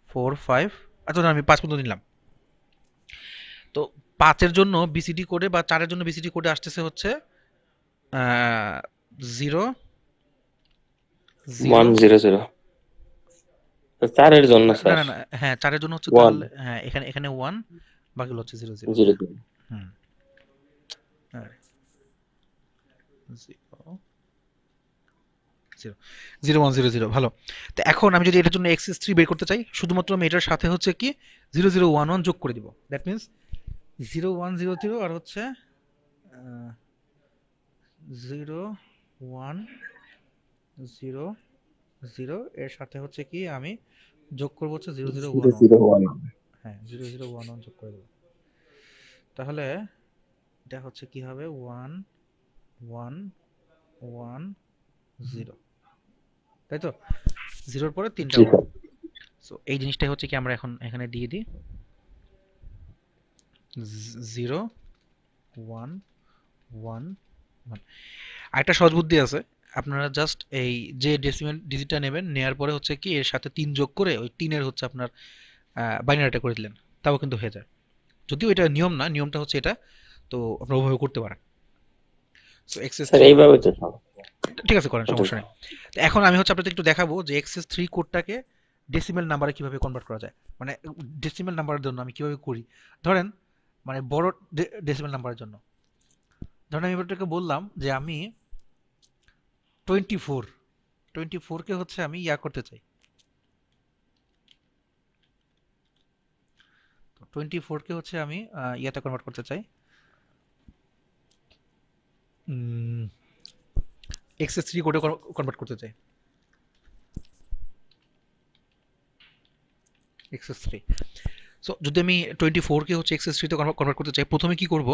4 5, আচ্ছা ধরেন আমি 5 পর্যন্ত নিলাম। তো 5-এর জন্য বিসিডি কোডে বা 4-এর জন্য বিসিডি কোডে আসতেছে হচ্ছে 0 0 100 চারের জন্য না স্যার না না, হ্যাঁ 4-এর জন্য হচ্ছে 1 তাহলে হ্যাঁ এখানে 1, বাকিগুলো হচ্ছে 0 0। 0 হুম, হ্যাঁ 0 0 0 1 0 0 ভালো। তো এখন আমি যদি এটার জন্য এক্সএস 3 বের করতে চাই, শুধুমাত্র আমি এটার সাথে হচ্ছে কি 0 0 1 1 যোগ করে দিব, দ্যাট মিন্স 0 1 0 0 আর হচ্ছে 0 1 0 0 এর সাথে হচ্ছে কি আমি যোগ করব হচ্ছে 0 0 1 1। 001 হ্যাঁ 0 0 1 1 যোগ করে দেব, তাহলে এটা হচ্ছে কি হবে 1 1 1 0, তাই তো? 0-র পরে 3টা জি 1। স্যার সো এই জিনিসটাই হচ্ছে কি আমরা এখন এখানে দিয়ে দিই 0 1 1 1। আরেকটা সহজ বুদ্ধি আছে, আপনারা জাস্ট এই যে ডেসিমেল ডিজিটটা নেবেন, নেয়ার পরে হচ্ছে কি এর সাথে 3 যোগ করে ওই 3-এর হচ্ছে আপনার বাইনারিটা করে দিলেন, তাও কিন্তু হয়ে যায়। যদিও এটা নিয়ম না, নিয়মটা হচ্ছে এটা, তো আপনারা ওভাবে করতে পারেন। সো এক্সএস স্যার 3 এইভাবে তো সব ঠিক আছে, করেন, ওটাই। সমস্যা নেই। তো এখন আমি হচ্ছে আপনাদের একটু দেখাবো যে এক্সএস 3 কোডটাকে ডেসিমেল নাম্বারে কিভাবে কনভার্ট করা যায়, মানে ডেসিমেল নাম্বারের জন্য আমি কিভাবে করি। ধরেন মানে বড় ডেসিমেল নাম্বারের জন্য, ধরেন আমি এবারটাকে বললাম যে আমি 24কে হচ্ছে আমি ইয়া করতে চাই, তো 24কে হচ্ছে আমি ইয়াতে কনভার্ট করতে চাই এক্সএস 3 কোডে কনভার্ট করতে চাই, এক্সএস 3। সো যদি আমি 24কে হচ্ছে এক্সএস 3 তে কনভার্ট করতে চাই, প্রথমে কি করব,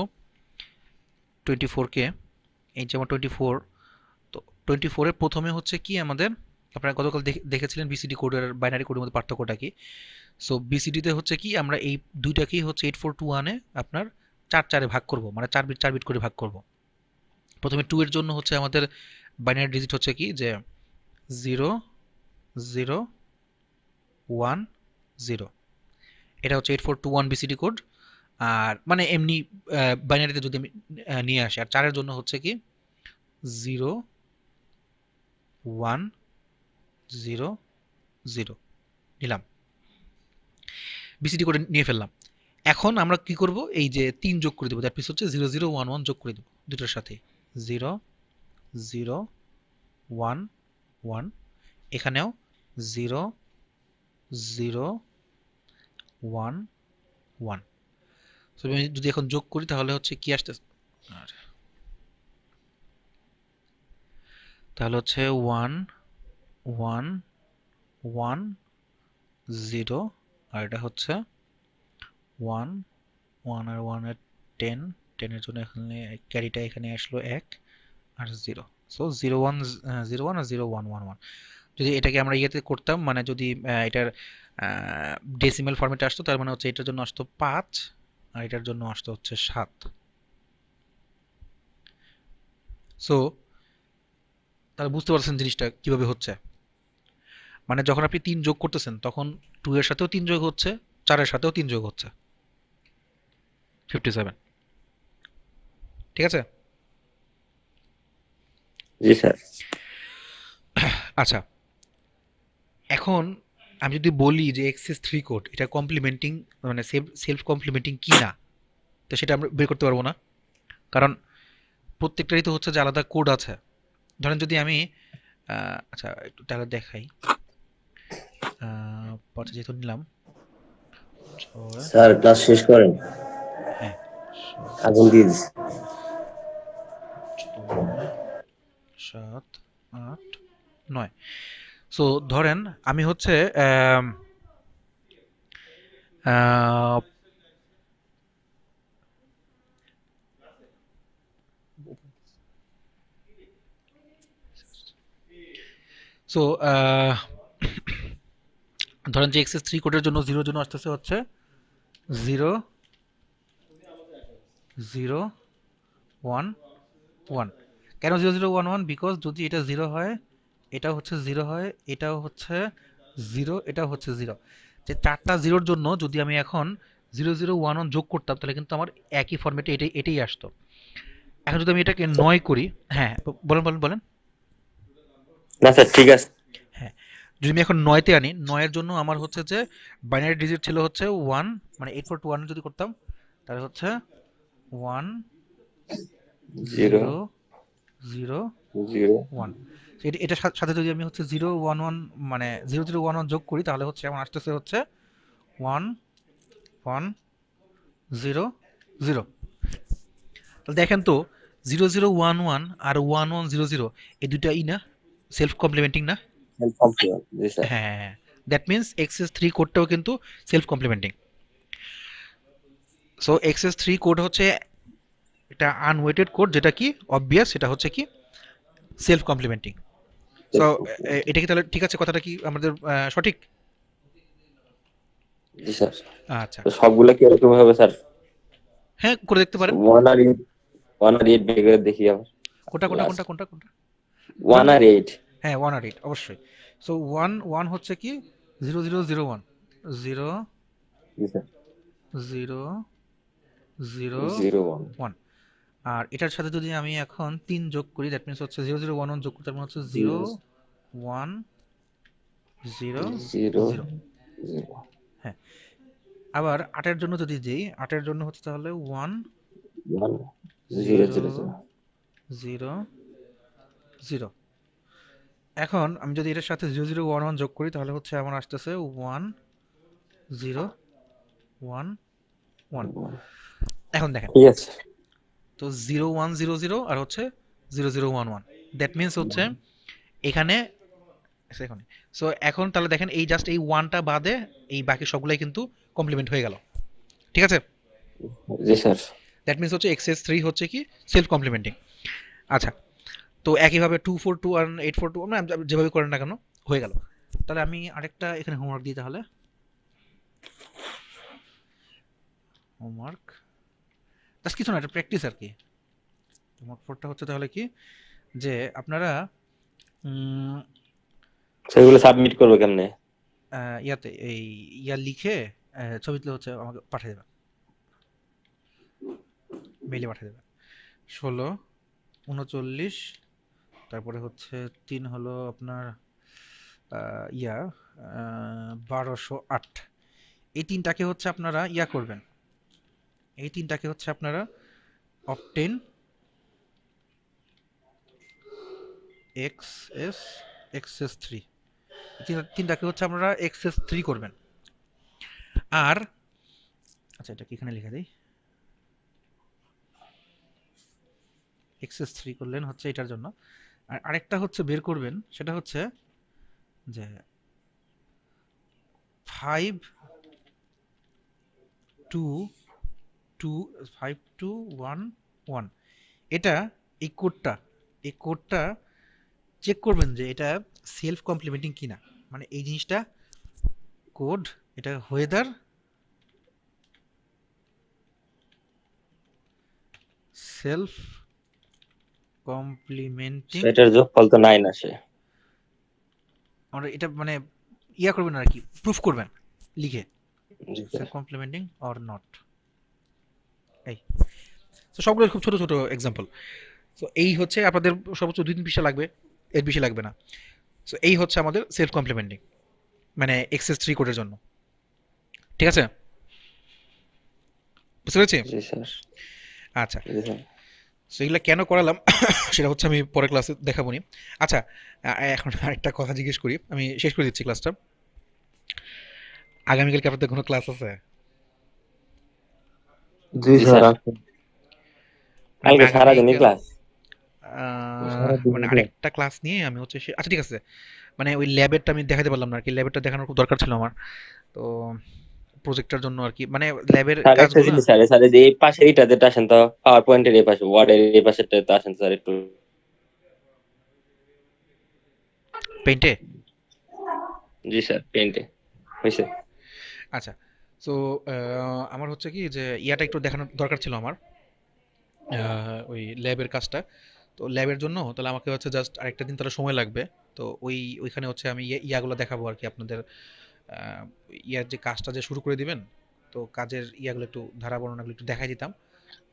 24কে এই যেমন 24, তো 24-এর প্রথমে হচ্ছে কি আমাদের, আপনারা গতকাল দেখেছিলেন বিসিডি কোডের বাইনারি কোডের মধ্যে পার্থক্যটা কি। সো বিসিডিতে হচ্ছে কি আমরা এই দুইটাকেই হচ্ছে 8421-এ আপনার 4 ভাগ করব, মানে 4 বিট করে ভাগ করব। প্রথমে 2 এর জন্য হচ্ছে আমাদের বাইনারি ডিজিট হচ্ছে কি যে 0 0 ওয়ান জিরো। এটা হচ্ছে 8421 বিসিডি কোড। আর মানে এমনি বাইনারিতে যদি আমি নিয়ে আসি, আর 4-এর জন্য হচ্ছে কি 0 1 0 0 নিলাম, বিসিডি কোডে নিয়ে ফেললাম। এখন আমরা কি করব, এই যে 3 যোগ করে দেবো, দ্যাট মিন্স হচ্ছে 0 0 1 1 যোগ করে দেবো দুটোর সাথে, 0 0 1 1, এখানেও 0 0 1 1। সো আমি যদি এখন যোগ করি তাহলে হচ্ছে কি আসতে, তাহলে হচ্ছে 1 1 1 0, আর এটা হচ্ছে 1 1 আর 1 এর 10, 10 এর জন্য এখানে ক্যারিটা এখানে আসলো 1 আর 0। সো 0 1 0 1 আর 0 1 1 1। যদি এটাকে আমরা ইয়েতে করতাম, মানে যদি এটার ডেসিমাল ফরম্যাটে আসতো, তার মানে হচ্ছে এটার জন্য আসতো 5 আর এটার জন্য আসতো হচ্ছে 7। সো তাহলে বুঝতে পারছেন জিনিসটা কিভাবে হচ্ছে। মানে যখন আপনি 3 যোগ করতেছেন তখন 2 এর সাথেও 3 যোগ হচ্ছে, 4 এর সাথেও 3 যোগ হচ্ছে, 57। ঠিক আছে? জি স্যার। আচ্ছা, এখন আমি যদি বলি যে এক্সেস 3 কোড এটা কমপ্লিমেন্টিং, মানে সেলফ কমপ্লিমেন্টিং কি না, তো সেটা আমরা বের করতে পারবো না, কারণ প্রত্যেকটারই তো হচ্ছে যে আলাদা কোড আছে। ধরেন যদি আমি আচ্ছা একটু তাহলে দেখাই, 5 যেহেতু নিলাম, 6 স্যার ক্লাস শেষ করেন, হ্যাঁ আগুন দিয়ে দিস। 6 7 8 9। সো ধরেন আমি হচ্ছে সো ধরেন যে এক্সএস 3 কোডের জন্য 0 জন্য আসতেছে হচ্ছে 0 0 1 1। কেন 0 0 1 1? বিকজ যদি এটা 0 হয়, এটাও হচ্ছে 0 হয়, এটাও হচ্ছে 0, এটাও হচ্ছে 0। যে 4টা 0-র জন্য যদি আমি এখন 0 0 1 1 যোগ করতাম তাহলে কিন্তু আমার একই ফরম্যাটে এটাই আসতো। এখন যদি আমি এটাকে 9 করি, হ্যাঁ বলেন বলেন বলেন। না স্যার ঠিক আছে। হ্যাঁ, যদি আমি এখন 9-তে আনি, 9-এর জন্য আমার হচ্ছে যে বাইনারি ডিজিট ছিল হচ্ছে 1, মানে 8421 যদি করতাম তাহলে হচ্ছে 1 জিরো 0 0 জিরো 1। এটার সাথে যদি আমি হচ্ছে 0 1 1 মানে 0 0 1 1 যোগ করি তাহলে হচ্ছে আমার আসতেছে হচ্ছে 1 1 0 0। তাহলে দেখেন তো 0 0 1 1 আর 1 1 0 0 এই দুইটা না সেলফ কমপ্লিমেন্টিং না? কমপ্লিমেন্ট। জি স্যার। হ্যাঁ, দ্যাট মিন্স এক্সএস 3 কোডটাও কিন্তু self complementing. So XS 3 code হচ্ছে এটা আনওয়েটেড কোড, যেটা কি অবভিয়াস, সেটা হচ্ছে কি সেলফ কমপ্লিমেন্টিং। সো এটা কি তাহলে ঠিক আছে, কথাটা কি আমাদের সঠিক? জি স্যার। আচ্ছা, তো সবগুলো কি এরকম হবে স্যার? হ্যাঁ করে দেখতে পারেন। ওয়ান আর এইট বের করে দেখি আবার। কোনটা কোনটা লাস্ট কোনটা কোনটা কোনটা? ওয়ান আর এইট। হ্যাঁ 1 আর 8 অবশ্যই। সো 1 1 হচ্ছে কি 0 0 0 1 0 জি স্যার। 0 0 zero one 1। আর এটার সাথে যদি আমি এখন 3 যোগ করি, দ্যাট মিন্স হচ্ছে 0 0 1 1 যোগ করতে মানে হচ্ছে 0 1 0 জিরো 0। জিরো হ্যাঁ, আবার 8-এর জন্য যদি যাই, 8-এর জন্য হচ্ছে তাহলে 1 ওয়ান জিরো জিরো 0 0 0। এখন আমি যদি এটার সাথে 0 0 1 1 যোগ করি তাহলে হচ্ছে আমার আসতেছে 1 0 1 1। এখন দেখেন ঠিক আছে। তো 0 1 0 0 আর হচ্ছে 0 0 1 1, দ্যাট মিন্স হচ্ছে এখানে এখানে। সো এখন তাহলে দেখেন এই জাস্ট এই 1টা বাদে এই বাকি সবগুলাই কিন্তু কমপ্লিমেন্ট হয়ে গেল। ঠিক আছে? জি স্যার। দ্যাট মিন্স হচ্ছে এক্সএস 3 হচ্ছে কি সেলফ কমপ্লিমেন্টিং। আচ্ছা, তো একইভাবে 2 4 2 আর 8 4 2 মানে যেভাবে করেন না কেন হয়ে গেল। তাহলে আমি আরেকটা এখানে হোমওয়ার্ক দিই, তাহলে হোমওয়ার্ক জাস্ট কিছু না, এটা প্র্যাকটিস আর কি। হোমওয়ার্ক 4টা হচ্ছে তাহলে কি যে আপনারা সেগুলো সাবমিট করবো কেমনে? ইয়াতে এই ইয়া লিখে ছবি তুলে হচ্ছে আমাকে পাঠিয়ে দেবেন, মেইলে পাঠিয়ে দেবেন। 16 39, তারপরে হচ্ছে 3 হলো আপনার 1208। এই তিনটাকে হচ্ছে আপনারা ইয়া করবেন, এই তিনটাকে হচ্ছে আপনারা অবটেন এক্সএস এক্সএস 3, তিনটাকে হচ্ছে আপনারা এক্সএস 3 করবেন। আর আচ্ছা এটা কি এখানে লিখে দিই, এক্সএস 3 করলেন হচ্ছে এটার জন্য। আর আরেকটা হচ্ছে বের করবেন, সেটা হচ্ছে যে 5221 এটা, এই কোডটা চেক করবেন যে এটা সেলফ কমপ্লিমেন্টিং কিনা, মানে এই জিনিসটা কোড, এটা ওয়েদার সেলফ কমপ্লিমেন্টিং, এটার যোগফল তো 9 আসে। আমরা এটা মানে ইয়া করবেন আর কি, প্রুফ করবেন লিখে জি self sir. Complementing or not. এই তো সবগুলো খুব ছোট ছোট এক্সাম্পল। সো এই হচ্ছে আপনাদের সর্বোচ্চ 2-3 পৃষ্ঠা লাগবে, এর বেশি লাগবে না। সো এই হচ্ছে আমাদের সেলফ কমপ্লিমেন্টিং, মানে এক্সএস 3 কোডের জন্য। ঠিক আছে, বুঝতে পেরেছি? জি স্যার। আচ্ছা, জি স্যার। সো এগুলো কেন করালাম সেটা হচ্ছে আমি পরের ক্লাসে দেখাবো নি। আচ্ছা, এখন আরেকটা কথা জিজ্ঞেস করি, আমি শেষ করে দিচ্ছি ক্লাসটা। আগামীকাল কি আপনাদের কোনো ক্লাস আছে? জি জি স্যার স্যার। আছে। মানে আমি কালকে সারাদিনই আগামীকাল ক্লাস। সারাদিন মানে ক্লাস। আরেকটা ক্লাস নিয়ে আমি হচ্ছে আচ্ছা ঠিক আছে, মানে ওই ল্যাবেরটা আমি দেখাতে পারলাম না আর কি, ল্যাবেরটা দেখানোর খুব দরকার ছিল আমার, তো প্রজেক্টটার জন্য আর কি, মানে ল্যাবের স্যার একটা কাজগুলো। জিনিস স্যার, স্যার এই যে এই পাশে এইটাতে আসেন তো, পাওয়ার পয়েন্টের এই পাশে, ওয়ার্ডের এই পাশেরটাতে আসেন স্যার একটু। পেইন্টে। জি স্যার, পেইন্টে হয়েছে। আচ্ছা, সো আমার হচ্ছে কি যে ইয়াটা একটু দেখানোর দরকার ছিল আমার, ওই ল্যাবের কাজটা। তো ল্যাবের জন্য তাহলে আমাকে হচ্ছে জাস্ট আরেকটা দিন তাহলে সময় লাগবে। তো ওইখানে হচ্ছে আমি ইয়াগুলো দেখাবো আর কি আপনাদের, আহ, ইয়ার যে কাজটা যে শুরু করে দিবেন, তো কাজের ইয়াগুলো একটু ধারা বর্ণনাগুলো একটু দেখাই দিতাম।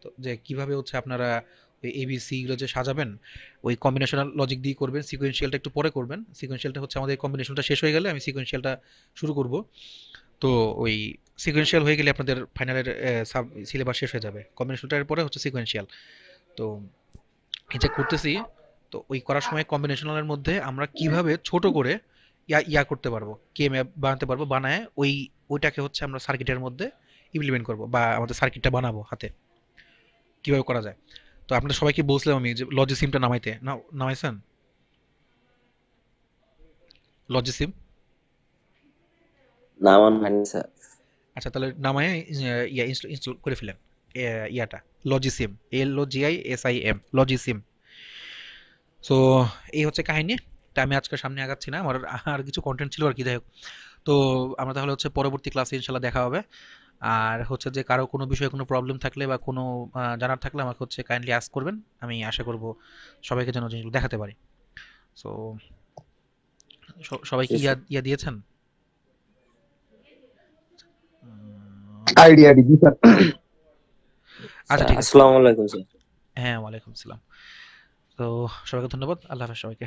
তো যে কিভাবে হচ্ছে আপনারা ওই এবিসি গুলো যে সাজাবেন, ওই কম্বিনেশনাল লজিক দিয়ে করবেন, সিকোয়েন্সিয়ালটা একটু পরে করবেন। সিকোয়েন্সিয়ালটা হচ্ছে আমাদের কম্বিনেশনটা শেষ হয়ে গেলে আমি সিকোয়েন্সিয়ালটা শুরু করব। তো ওই সিকোয়েন্সিয়াল হয়ে গেলে আপনাদের ফাইনালের সাব সিলেবাস শেষ হয়ে যাবে, কম্বিনেশনটার পরে হচ্ছে সিকোয়েন্সিয়াল। তো এটা করতেছি, তো ওই করার সময় কম্বিনেশনালের মধ্যে আমরা কিভাবে ছোট করে ইয়া করতে পারবো, কে ম্যাপ বানাতে পারবো, বানায় ওইটাকে হচ্ছে আমরা সার্কিটের মধ্যে ইমপ্লিমেন্ট করব, বা আমাদের সার্কিটটা বানাবো হাতে, কিভাবে করা যায়। তো আপনাদের সবাইকে বলছিলাম আমি যে লজিসিমটা নামাইছেন লজিসিম? না আমার হয়নি স্যার। আচ্ছা তাহলে নামায় ইয়া ইনস্টল করে ফেলেন, ইয়াটা লজিসিম, LOGISIM লজিসিম। সো এই হচ্ছে কাহিনী। তা আমি আজকে সামনে আগাচ্ছি না, আমার আর কিছু কন্টেন্ট ছিল আর কি, যাই হোক। তো আমরা তাহলে হচ্ছে পরবর্তী ক্লাসে ইনশাল্লাহ দেখা হবে। আর হচ্ছে যে কারো কোনো বিষয়ে কোনো প্রবলেম থাকলে বা কোনো জানার থাকলে আমাকে হচ্ছে কাইন্ডলি আস্ক করবেন, আমি আশা করব সবাইকে যেন জিনিসগুলো দেখাতে পারি। সো সবাই জি কি ইয়া স্যার। ইয়া দিয়েছেন? আইডিয়া জি স্যার। আচ্ছা ঠিক আছে। আসসালামু আলাইকুম স্যার। হ্যাঁ, ওয়ালাইকুম আসসালাম। তো সবাইকে ধন্যবাদ, আল্লাহ হাফেজ সবাইকে।